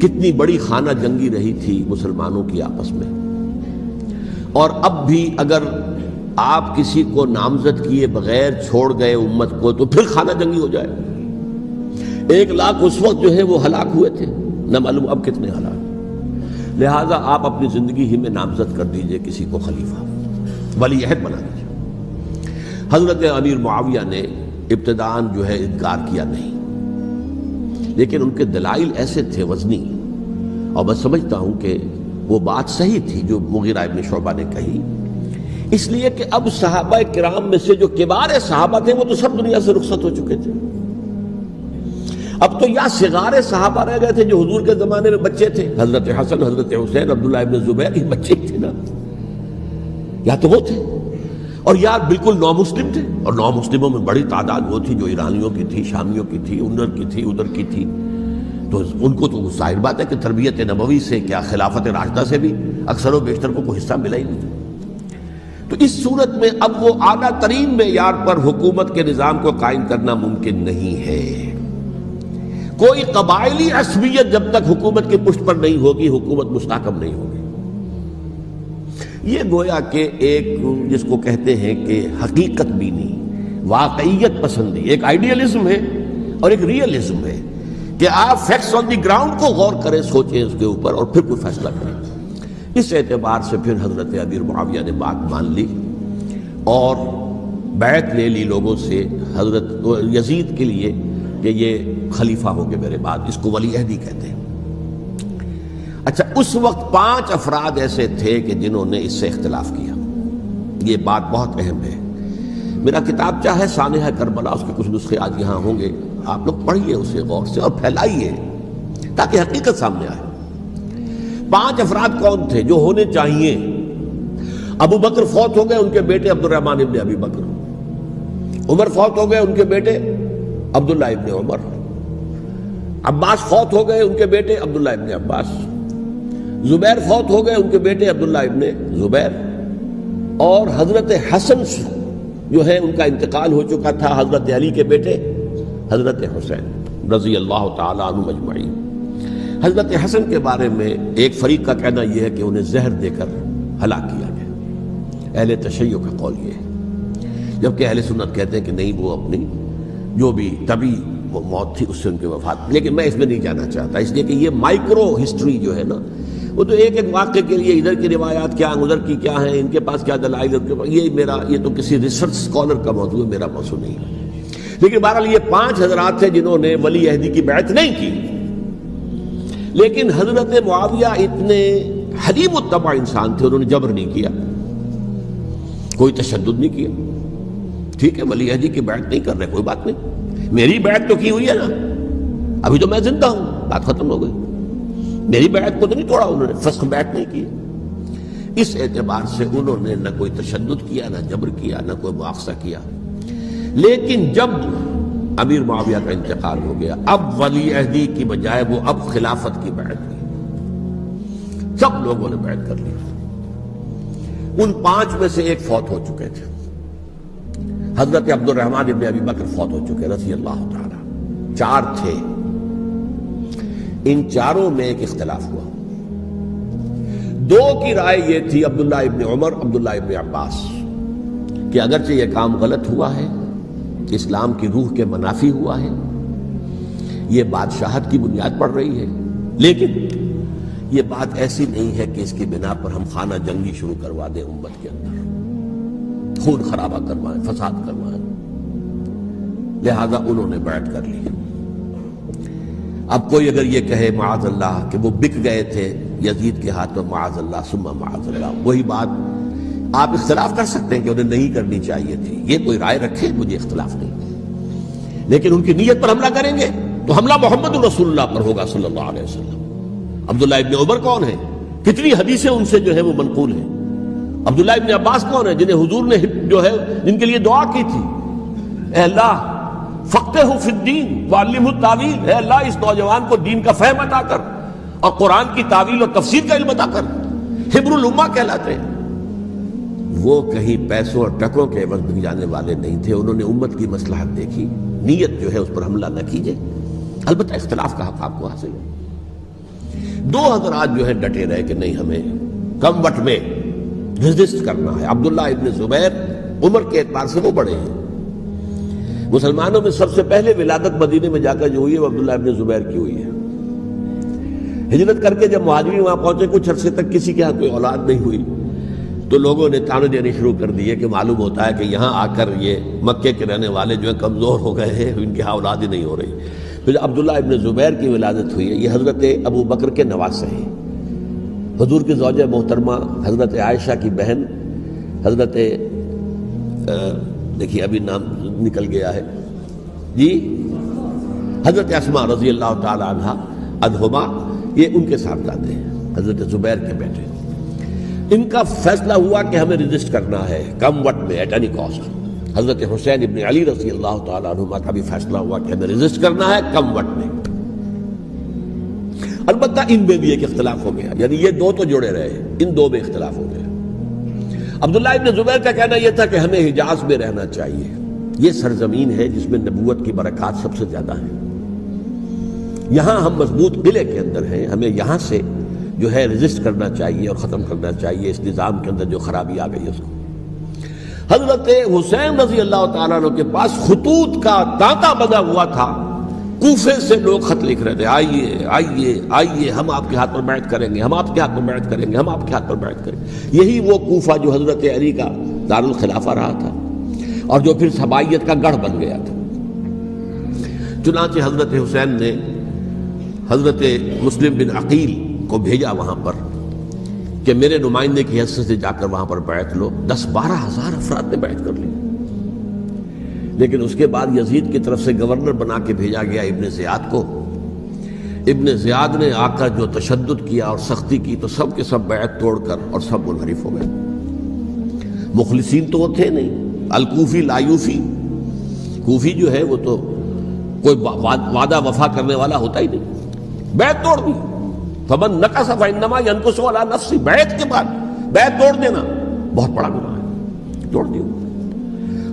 کتنی بڑی خانہ جنگی رہی تھی مسلمانوں کی آپس میں، اور اب بھی اگر آپ کسی کو نامزد کیے بغیر چھوڑ گئے امت کو تو پھر خانہ جنگی ہو جائے۔ 1 لاکھ اس وقت جو ہے وہ ہلاک ہوئے تھے، نہ معلوم اب کتنے ہلاک۔ لہٰذا آپ اپنی زندگی ہی میں نامزد کر دیجئے کسی کو خلیفہ، ولی عہد بنا دیجئے۔ حضرت امیر معاویہ نے ابتداءً جو ہے انکار کیا نہیں، لیکن ان کے دلائل ایسے تھے وزنی، اور میں سمجھتا ہوں کہ وہ بات صحیح تھی جو مغیرہ ابن شعبہ نے کہی، اس لیے کہ اب صحابہ کرام میں سے جو کبار صحابہ تھے وہ تو سب دنیا سے رخصت ہو چکے تھے۔ اب تو یا صغار صحابہ رہ گئے تھے جو حضور کے زمانے میں بچے تھے، حضرت حسن، حضرت حسین، عبداللہ ابن زبیر، یہ بچے ہی تھے نا، یا تو وہ تھے، اور یا بالکل نو مسلم تھے، اور نو مسلموں میں بڑی تعداد وہ تھی جو ایرانیوں کی تھی، شامیوں کی تھی، ادھر کی تھی، ادھر کی تھی، تو ان کو تو ظاہر بات ہے کہ تربیت نبوی سے کیا خلافت راشدہ سے بھی اکثر و بیشتر کو کوئی حصہ ملا ہی نہیں تھا۔ تو اس صورت میں اب وہ اعلیٰ ترین معیار پر حکومت کے نظام کو قائم کرنا ممکن نہیں ہے۔ کوئی قبائلی عصبیت جب تک حکومت کی پشت پر نہیں ہوگی، حکومت مستحکم نہیں ہوگی۔ یہ گویا کہ ایک جس کو کہتے ہیں کہ حقیقت بینی، واقعیت پسندی، ایک آئیڈیالزم ہے اور ایک ریئلزم ہے کہ آپ فیکٹس آن دی گراؤنڈ کو غور کریں، سوچیں اس کے اوپر اور پھر کوئی فیصلہ کریں۔ اس اعتبار سے پھر حضرت امیر معاویہ نے بات مان لی اور بیعت لے لی لوگوں سے حضرت یزید کے لیے کہ یہ خلیفہ ہو گئے میرے بعد، اس کو ولی عہدی کہتے ہیں۔ اچھا، اس وقت 5 افراد ایسے تھے کہ جنہوں نے اس سے اختلاف کیا۔ یہ بات بہت اہم ہے۔ میرا کتابچہ ہے سانحہ کربلا، اس کے کچھ نسخے آج یہاں ہوں گے، آپ لوگ پڑھیے اسے غور سے اور پھیلائیے تاکہ حقیقت سامنے آئے۔ 5 افراد کون تھے جو ہونے چاہیے؟ ابو بکر فوت ہو گئے، ان کے بیٹے عبد الرحمن ابن ابی بکر۔ عمر فوت ہو گئے، ان کے بیٹے عبداللہ ابن عمر۔ عباس فوت ہو گئے، ان کے بیٹے عبداللہ ابن عباس۔ زبیر فوت ہو گئے، ان کے بیٹے عبداللہ ابن زبیر۔ اور حضرت حسن جو ہے ان کا انتقال ہو چکا تھا، حضرت علی کے بیٹے حضرت حسین رضی اللہ تعالی عنہ اجمعین۔ حضرت حسن کے بارے میں ایک فریق کا کہنا یہ ہے کہ انہیں زہر دے کر ہلاک کیا گیا، اہل تشیع کا قول یہ ہے، جبکہ اہل سنت کہتے ہیں کہ نہیں، وہ اپنی جو بھی طبی وہ موت تھی اس سے ان کی وفات۔ لیکن میں اس میں نہیں جانا چاہتا، اس لیے کہ یہ مائکرو ہسٹری جو ہے نا، وہ تو ایک ایک واقعے کے لیے ادھر کی روایات کیا، ادھر کی کیا ہیں، ان کے پاس کیا دلائل، یہ تو کسی ریسرچ اسکالر کا موضوع ہے، میرا موضوع نہیں ہے۔ لیکن بہرحال یہ 5 حضرات تھے جنہوں نے ولی عہدی کی بیعت نہیں کی، لیکن حضرت معاویہ اتنے حلیم الطبع انسان تھے، انہوں نے جبر نہیں کیا، کوئی تشدد نہیں کیا۔ ٹھیک ہے، ولی عہدی کی بیعت نہیں کر رہے، کوئی بات نہیں، میری بیعت تو کی ہوئی ہے نا، ابھی تو میں زندہ ہوں، بات ختم ہو گئی، میری بیعت کو تو نہیں توڑا انہوں نے، فسخ بیعت نہیں کی۔ اس اعتبار سے انہوں نے نہ کوئی تشدد کیا، نہ جبر کیا، نہ کوئی مواخذہ کیا۔ لیکن جب امیر معاویہ کا انتقال ہو گیا، اب ولی عہدی کی بجائے وہ اب خلافت کی بیعت ہوئی، سب لوگوں نے بیعت کر لی۔ ان 5 میں سے ایک فوت ہو چکے تھے، حضرت عبد الرحمن ابن ابی بکر فوت ہو چکے رضی اللہ تعالی۔ 4 تھے، ان 4 میں ایک اختلاف ہوا۔ 2 کی رائے یہ تھی، عبداللہ ابن عمر، عبداللہ ابن عباس، کہ اگرچہ یہ کام غلط ہوا ہے اسلام کی روح کے منافی ہوا ہے، یہ بادشاہت کی بنیاد پڑ رہی ہے، لیکن یہ بات ایسی نہیں ہے کہ اس کی بنا پر ہم خانہ جنگی شروع کروا دیں، امت کے اندر خون خرابہ کروائیں، فساد کروائیں۔ لہذا انہوں نے بیعت کر لی۔ اب کوئی اگر یہ کہے معاذ اللہ کہ وہ بک گئے تھے یزید کے ہاتھ میں، معاذ اللہ ثم معاذ اللہ، وہی بات آپ اختلاف کر سکتے ہیں کہ انہیں نہیں کرنی چاہیے تھی، یہ کوئی رائے رکھے، مجھے اختلاف نہیں، لیکن ان کی نیت پر حملہ کریں گے تو حملہ محمد رسول اللہ پر ہوگا صلی اللہ علیہ وسلم۔ عبداللہ ابن عمر کون ہے؟ کتنی حدیثیں ان سے جو ہے وہ منقول ہیں۔ عبداللہ ابن عباس کون ہے؟ جنہیں حضور نے جو ہے جن کے لیے دعا کی تھی، اے اللہ فقہہ فی الدین وعلمہ التاویل، اے اللہ اس نوجوان کو دین کا فہم عطا کر اور قرآن کی تعویل اور تفسیر کا علم عطا کر، حبر الامہ کہلاتے ہیں۔ وہ کہیں پیسوں اور ٹکوں کے عوض بک جانے والے نہیں تھے، انہوں نے امت کی مصلحت دیکھی، نیت جو ہے اس پر حملہ نہ کیجیے، البتہ اختلاف کا حق آپ کو حاصل ہے۔ دو حضرات جو ہے ڈٹے رہے کہ نہیں، ہمیں کم وٹ میں ریزسٹ کرنا ہے۔ عبداللہ ابن زبیر عمر کے اعتبار سے وہ بڑے ہیں، مسلمانوں میں سب سے پہلے ولادت مدینے میں جا کر جو ہوئی ہے وہ عبداللہ ابن زبیر کی ہوئی ہے۔ ہجرت کر کے جب مہاجرین وہاں پہنچے، کچھ عرصے تک کسی کے ہاں کوئی اولاد نہیں ہوئی، تو لوگوں نے تانے دینے شروع کر دیے کہ معلوم ہوتا ہے کہ یہاں آ کر یہ مکے کے رہنے والے جو ہیں کمزور ہو گئے ہیں، ان کی ہاں اولاد ہی نہیں ہو رہی۔ پھر عبداللہ ابن زبیر کی ولادت ہوئی ہے، یہ حضرت ابو بکر کے نواسے ہیں، حضور کی زوجہ محترمہ حضرت عائشہ کی بہن، حضرت دیکھیے ابھی نام نکل گیا ہے جی، حضرت اسماء رضی اللہ تعالی عنہا عنہما، یہ ان کے صاحبزادے ہیں، حضرت زبیر کے بیٹے۔ ان کا فیصلہ ہوا کہ ہمیں رجسٹ کرنا ہے کم وٹ میں، ایٹ اینی کاسٹ۔ حضرت حسین ابن علی رضی اللہ تعالی عنہما کا بھی فیصلہ ہوا کہ ہمیں رجسٹ کرنا ہے کم وٹ میں۔ البتہ ان میں بھی ایک اختلاف ہو گیا، یعنی یہ دو تو جڑے رہے، ان دو میں اختلاف ہو گیا۔ عبداللہ ابن زبیر کا کہنا یہ تھا کہ ہمیں حجاز میں رہنا چاہیے، یہ سرزمین ہے جس میں نبوت کی برکات سب سے زیادہ ہیں، یہاں ہم مضبوط قلعے کے اندر ہیں، ہمیں یہاں سے جو ہے رجسٹ کرنا چاہیے اور ختم کرنا چاہیے اس نظام کے اندر جو خرابی آ گئی ہے اس کو۔ حضرت حسین رضی اللہ تعالیٰ عنہ کے پاس خطوط کا تانتا بنا ہوا تھا، کوفے سے لوگ خط لکھ رہے تھے، آئیے آئیے آئیے، ہم آپ کے ہاتھ پر بیعت کریں گے، ہم آپ کے ہاتھ پر بیعت کریں گے، ہم آپ کے ہاتھ پر بیعت کریں گے۔ یہی وہ کوفہ جو حضرت علی کا دارالخلافہ رہا تھا اور جو پھر سبائیت کا گڑھ بن گیا تھا۔ چنانچہ حضرت حسین نے حضرت مسلم بن عقیل کو بھیجا وہاں پر کہ میرے نمائندے کی حیثیت سے جا کر وہاں پر بیعت لو۔ 10-12 ہزار افراد نے بیعت کر لی، لیکن اس کے بعد یزید کی طرف سے گورنر بنا کے بھیجا گیا ابن زیاد کو۔ ابن زیاد نے آ کر جو تشدد کیا اور سختی کی تو سب کے سب بیعت توڑ کر اور سب منحرف ہو گئے۔ مخلصین تو وہ تھے نہیں، الکوفی لایوفی، کوفی جو ہے وہ تو کوئی وعدہ وفا کرنے والا ہوتا ہی نہیں، بیعت توڑ دی۔ فمن نقص فانما ينقص على نفسه، بیعت کے بعد بیعت توڑ دینا بہت بڑا گناہ ہے، توڑ دی۔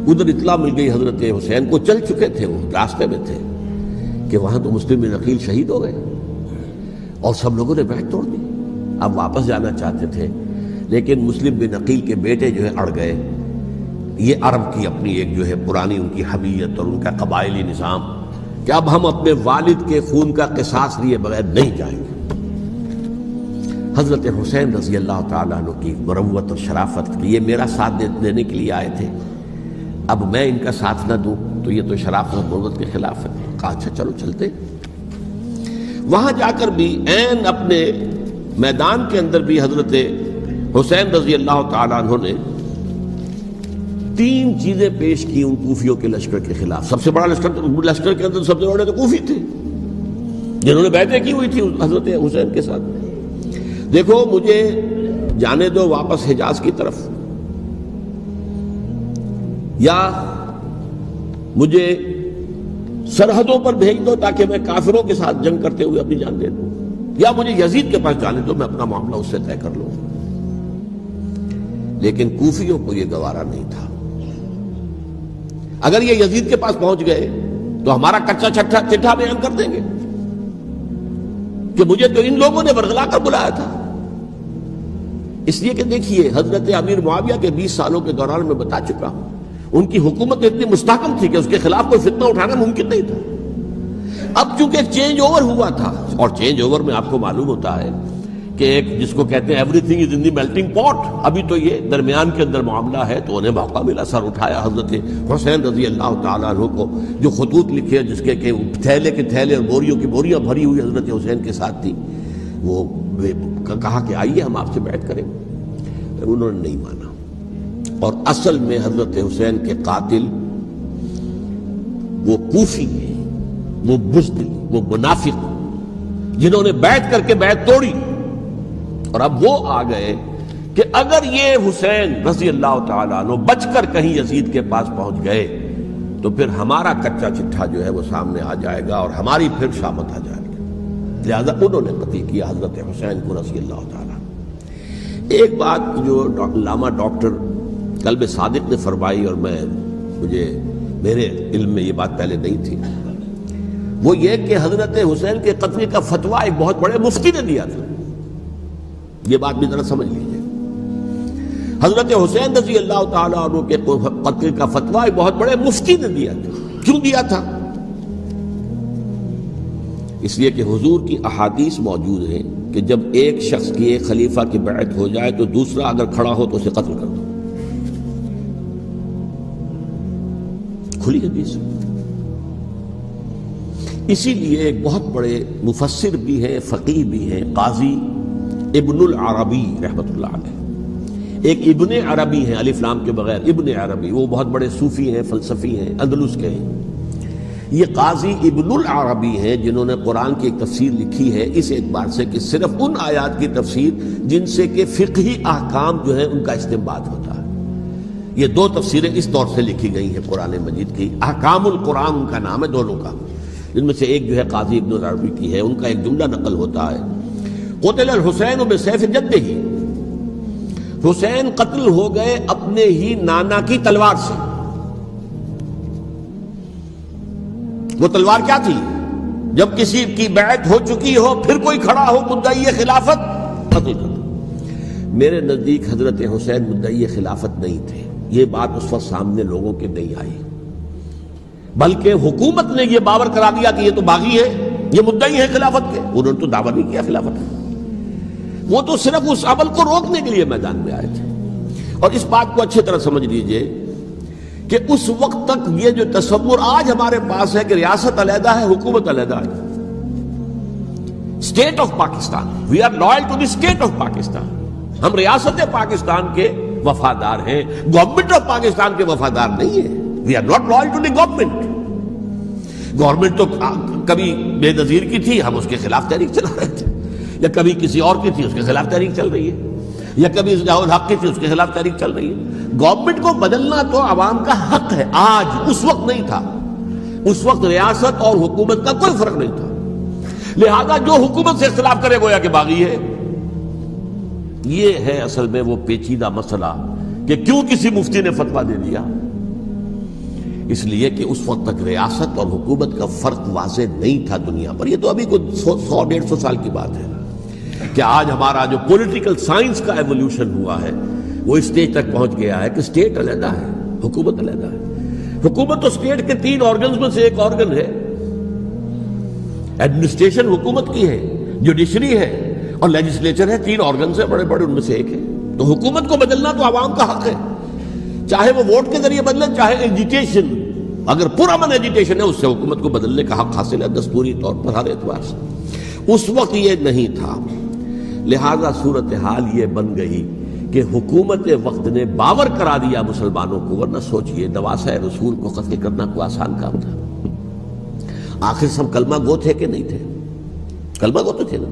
ادھر اطلاع مل گئی حضرت حسین کو، چل چکے تھے وہ، راستے میں تھے کہ وہاں تو مسلم بن عقیل شہید ہو گئے اور سب لوگوں نے بیعت توڑ دی۔ اب واپس جانا چاہتے تھے، لیکن مسلم بن عقیل کے بیٹے جو ہے اڑ گئے۔ یہ عرب کی اپنی ایک جو ہے پرانی ان کی حمیت اور ان کا قبائلی نظام کہ اب ہم اپنے والد کے خون کا قصاص لیے بغیر نہیں جائیں گے۔ حضرت حسین رضی اللہ تعالیٰ عنہ کی مروت اور شرافت کہ یہ میرا ساتھ دینے کے لیے آئے تھے، اب میں ان کا ساتھ نہ دوں تو یہ تو شرافت اور مروت کے خلاف ہے۔ کہا اچھا چلو چلتے۔ وہاں جا کر بھی عین اپنے میدان کے اندر بھی حضرت حسین رضی اللہ تعالیٰ عنہ نے 3 چیزیں پیش کی ان کوفیوں کے لشکر کے خلاف۔ سب سے بڑا لشکر کے اندر سب سے بڑے تو کوفی تھے جنہوں نے بیعتیں کی ہوئی تھی حضرت حسین کے ساتھ۔ دیکھو مجھے جانے دو واپس حجاز کی طرف، یا مجھے سرحدوں پر بھیج دو تاکہ میں کافروں کے ساتھ جنگ کرتے ہوئے اپنی جان دے دوں، یا مجھے یزید کے پاس جانے دو، میں اپنا معاملہ اس سے طے کر لوں۔ لیکن کوفیوں کو یہ گوارا نہیں تھا۔ اگر یہ یزید کے پاس پہنچ گئے تو ہمارا کچا چٹھا بیان کر دیں گے کہ مجھے تو ان لوگوں نے برگلا کر بلایا تھا۔ اس لیے کہ دیکھیے حضرت امیر معاویہ کے 20 سالوں کے دوران میں بتا چکا ہوں، ان کی حکومت اتنی مستحکم تھی کہ اس کے خلاف کوئی فتنہ اٹھانا ممکن نہیں تھا۔ اب چونکہ چینج اوور ہوا تھا، اور چینج اوور میں آپ کو معلوم ہوتا ہے کہ ایک جس کو کہتے ہیں every thing is in the melting پاٹ، ابھی تو یہ درمیان کے اندر معاملہ ہے، تو انہیں موقع ملا، سر اٹھایا حضرت حسین رضی اللہ تعالیٰ عنہ کو، جو خطوط لکھے جس کے کہ تھیلے کے تھیلے اور بوریوں کی بوریاں بھری ہوئی حضرت حسین کے ساتھ تھی، وہ کہا کہ آئیے ہم آپ سے بیعت کریں، انہوں نے نہیں مانا۔ اور اصل میں حضرت حسین کے قاتل وہ کوفی ہیں، وہ بزدل، وہ منافق، جنہوں نے بیعت کر کے بیعت توڑی، اور اب وہ آ گئے کہ اگر یہ حسین رضی اللہ تعالیٰ عنہ بچ کر کہیں یزید کے پاس پہنچ گئے تو پھر ہمارا کچا چٹھا جو ہے وہ سامنے آ جائے گا اور ہماری پھر شامت آ جائے گی، لہذا انہوں نے قتل کیا حضرت حسین کو رضی اللہ تعالیٰ۔ ایک بات جو علامہ ڈاکٹر قلب صادق نے فرمائی، اور میرے علم میں یہ بات پہلے نہیں تھی، وہ یہ کہ حضرت حسین کے قتل کا فتویٰ ایک بہت بڑے مفتی نے دیا تھا۔ یہ بات بھی ذرا سمجھ لیجیے، حضرت حسین رضی اللہ تعالیٰ عنہ کے قتل کا فتویٰ ایک بہت بڑے مفتی نے دیا تھا۔ کیوں دیا تھا؟ اس لیے کہ حضور کی احادیث موجود ہیں کہ جب ایک شخص کی ایک خلیفہ کی بیعت ہو جائے تو دوسرا اگر کھڑا ہو تو اسے قتل کر دو، کھلی حدیث۔ اسی لیے ایک بہت بڑے مفسر بھی ہیں، فقیہ بھی ہیں، قاضی ابن العربی رحمۃ اللہ علیہ، ایک ابن عربی ہیں الف لام کے بغیر، ابن عربی، وہ بہت بڑے صوفی ہیں، فلسفی ہیں، اندلس کے ہیں۔ یہ قاضی ابن العربی ہیں جنہوں نے قرآن کی ایک تفسیر لکھی ہے اس اعتبار سے کہ صرف ان آیات کی تفسیر جن سے کہ فقہی احکام جو ہیں ان کا استنباط ہوتا ہے۔ یہ دو تفسیریں اس طور سے لکھی گئی ہیں قرآن مجید کی، احکام القرآن ان کا نام ہے دونوں کا، جن میں سے ایک جو ہے قاضی ابن العربی کی ہے، ان کا ایک جملہ نقل ہوتا ہے، قتل الحسین بسیف جدہ، حسین قتل ہو گئے اپنے ہی نانا کی تلوار سے۔ وہ تلوار کیا تھی؟ جب کسی کی بیعت ہو چکی ہو پھر کوئی کھڑا ہو مدعی خلافت، قتل کر دو۔ میرے نزدیک حضرت حسین مدعی خلافت نہیں تھے، یہ بات اس وقت سامنے لوگوں کے نہیں آئی، بلکہ حکومت نے یہ باور کرا دیا کہ یہ تو باغی ہے، یہ مدعی ہے خلافت کے۔ انہوں نے تو دعویٰ نہیں کیا خلافت کا، وہ تو صرف اس عمل کو روکنے کے لیے میدان میں آئے تھے۔ اور اس بات کو اچھی طرح سمجھ لیجئے کہ اس وقت تک یہ جو تصور آج ہمارے پاس ہے کہ ریاست علیحدہ ہے، حکومت علیحدہ ہے، state of Pakistan, we are loyal to the state of Pakistan, ہم ریاست پاکستان کے وفادار ہیں، گورنمنٹ آف پاکستان کے وفادار نہیں ہیں، we are not loyal to the government. Government تو کبھی بے نظیر کی تھی، ہم اس کے خلاف تحریک چلا رہے تھے، یا کبھی کسی اور کی تھی اس کے خلاف تحریک چل رہی ہے، یا کبھی ضیاء الحق کی تھی اس کے خلاف تحریک چل رہی ہے۔ گورنمنٹ کو بدلنا تو عوام کا حق ہے، آج، اس وقت نہیں تھا، اس وقت ریاست اور حکومت کا کوئی فرق نہیں تھا، لہذا جو حکومت سے اختلاف کرے گویا کہ باغی ہے۔ یہ ہے اصل میں وہ پیچیدہ مسئلہ کہ کیوں کسی مفتی نے فتویٰ دے دیا، اس لیے کہ اس وقت تک ریاست اور حکومت کا فرق واضح نہیں تھا دنیا پر۔ یہ تو ابھی کوئی 100-150 سال کی بات ہے کہ آج ہمارا جو پولیٹیکل سائنس کا ایولیوشن ہوا ہے وہ اسٹیج تک پہنچ گیا ہے کہ اسٹیٹ علیحدہ ہے، حکومت علیحدہ ہے۔ حکومت تو اسٹیٹ کے 3 آرگنز میں سے ایک آرگن ہے، ایڈمنسٹریشن حکومت کی ہے، جوڈیشری ہے اور لیجسلیچر ہے، 3 آرگنز ہیں بڑے بڑے، ان میں سے ایک ہے۔ تو حکومت کو بدلنا تو عوام کا حق ہے، چاہے وہ ووٹ کے ذریعے بدلے، چاہے ایجیٹیشن، اگر پرامن ایجیٹیشن ہے اس سے حکومت کو بدلنے کا حق حاصل ہے دستوری طور پر ہر اعتبار سے۔ اس وقت یہ نہیں تھا، لہذا صورتحال یہ بن گئی کہ حکومت وقت نے باور کرا دیا مسلمانوں کو، ورنہ سوچئے نواسۂ رسول کو قتل کرنا کوئی آسان کام تھا؟ آخر سب کلمہ گو تھے کہ نہیں تھے؟ کلمہ گو تو تھے نا،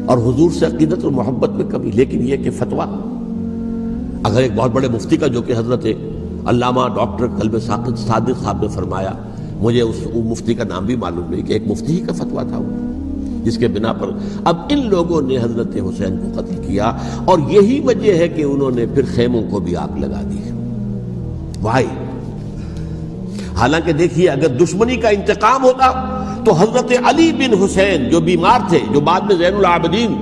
اور حضور سے عقیدت اور محبت میں کمی، لیکن یہ کہ فتویٰ اگر ایک بہت بڑے مفتی کا، جو کہ حضرت علامہ ڈاکٹر قلب صادق صاحب نے فرمایا، مجھے اس مفتی کا نام بھی معلوم نہیں، کہ ایک مفتی ہی کا فتویٰ تھا وہ، جس کے بنا پر اب ان لوگوں نے حضرت حسین کو قتل کیا، اور یہی وجہ ہے کہ انہوں نے پھر خیموں کو بھی آگ لگا دی۔ وائی؟ حالانکہ دیکھیے اگر دشمنی کا انتقام ہوتا تو حضرت علی بن حسین جو بیمار تھے، جو بعد میں زین العابدین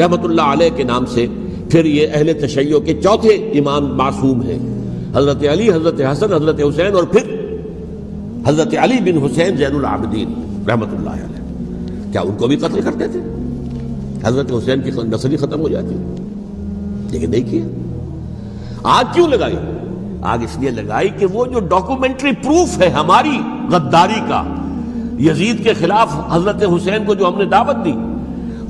رحمت اللہ علیہ کے نام سے پھر یہ اہل تشیع کے چوتھے امام معصوم ہیں، حضرت علی، حضرت حسن، حضرت حسین، اور پھر حضرت علی بن حسین زین العابدین رحمت اللہ علیہ، کیا ان کو بھی قتل کرتے تھے؟ حضرت حسین کی نسل ہی ختم ہو جاتی، لیکن نہیں کیا۔ آگ کیوں لگائی؟ آگ اس لیے لگائی کہ وہ جو ڈاکومنٹری پروف ہے ہماری غداری کا یزید کے خلاف حضرت حسین کو جو ہم نے دعوت دی،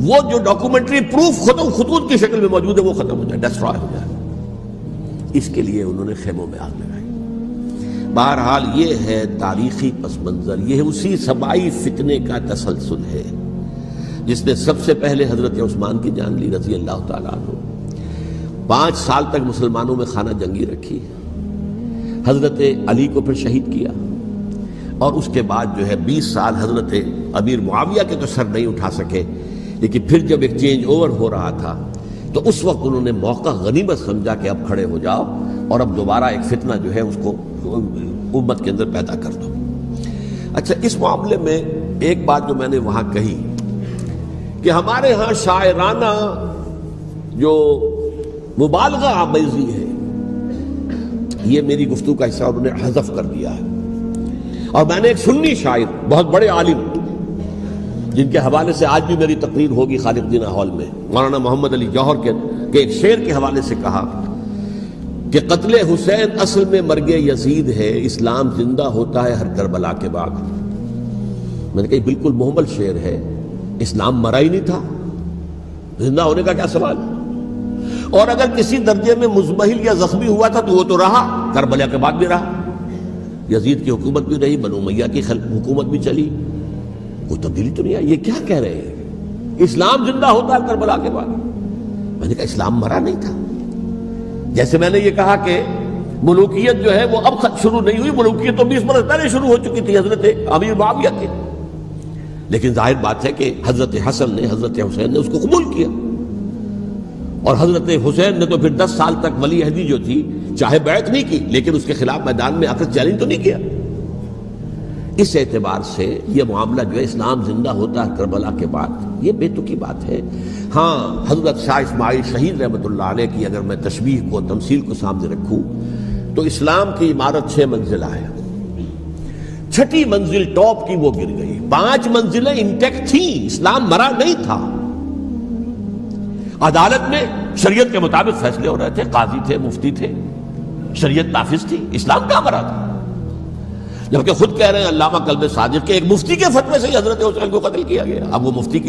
وہ جو ڈاکومنٹری پروف خطوط کی شکل میں موجود ہے وہ ختم ہو جائے، ڈسٹرائے ہو جائے۔ اس کے لیے انہوں نے خیموں میں آگ لگائی۔ بہرحال یہ ہے تاریخی پس منظر، یہ اسی سبائی فتنے کا تسلسل ہے جس نے سب سے پہلے حضرت عثمان کی جان لی رضی اللہ تعالیٰ عنہ۔ 5 سال تک مسلمانوں میں خانہ جنگی رکھی، حضرت علی کو پھر شہید کیا، اور اس کے بعد جو ہے 20 سال حضرت امیر معاویہ کے تو سر نہیں اٹھا سکے، لیکن پھر جب ایک چینج اوور ہو رہا تھا تو اس وقت انہوں نے موقع غنیمت سمجھا کہ اب کھڑے ہو جاؤ اور اب دوبارہ ایک فتنہ جو ہے اس کو امت کے اندر پیدا کر دو۔ اچھا، اس معاملے میں ایک بات جو میں نے وہاں کہی کہ ہمارے ہاں شاعرانہ جو مبالغہ آمیزی ہے، یہ میری گفتگو کا حصہ انہوں نے حذف کر دیا ہے، اور میں نے ایک سنی شاعر، بہت بڑے عالم، جن کے حوالے سے آج بھی میری تقریر ہوگی خالق جناح ہال میں، مولانا محمد علی جوہر کے ایک شعر کے حوالے سے کہا کہ قتل حسین اصل میں مرگ یزید ہے، اسلام زندہ ہوتا ہے ہر کربلا کے بعد۔ میں نے کہا بالکل محمل شعر ہے، اسلام مرا ہی نہیں تھا، زندہ ہونے کا کیا سوال؟ اور اگر کسی درجے میں مزمحل یا زخمی ہوا تھا تو وہ تو رہا، کربلا کے بعد بھی رہا، یزید کی حکومت بھی رہی، بنو امیہ کی حکومت بھی چلی، کوئی تبدیلی تو نہیں آئی۔ یہ کیا کہہ رہے ہیں؟ اسلام زندہ ہوتا ہے کربلا کے بعد؟ میں نے کہا اسلام مرا نہیں تھا۔ جیسے میں نے یہ کہا کہ ملوکیت جو ہے وہ اب شروع نہیں ہوئی، ملوکیت تو 20 برس پہلے شروع ہو چکی تھی حضرت امیر معاویہ کے، لیکن ظاہر بات ہے کہ حضرت حسن نے، حضرت حسین نے اس کو قبول کیا، اور حضرت حسین نے تو پھر 10 سال تک ولی عہدی جو تھی چاہے بیعت نہیں کی، لیکن اس کے خلاف میدان میں آ کر چیلنج تو نہیں کیا۔ اس اعتبار سے یہ معاملہ جو ہے اسلام زندہ ہوتا ہے کربلا کے بعد، یہ بے تکی بات ہے۔ ہاں، حضرت شاہ اسماعیل شہید رحمت اللہ علیہ کی اگر میں تشبیہ کو، تمثیل کو سامنے رکھوں تو اسلام کی عمارت 6 منزلہ ہے، 6ٹھی منزل ٹاپ کی وہ گر گئی، 5 منزلیں انٹیکٹ تھیں، اسلام مرا نہیں تھا۔ عدالت میں شریعت کے مطابق فیصلے ہو رہے تھے، قاضی تھے، مفتی تھے، شریعت نافذ تھی، اسلام کہاں مرا تھا؟ جبکہ خود کہہ رہے ہیں علامہ کلب صادق کے ایک مفتی کے فتوے سے ہی حضرت حسین کو قتل کیا گیا۔ اب وہ مفتی کی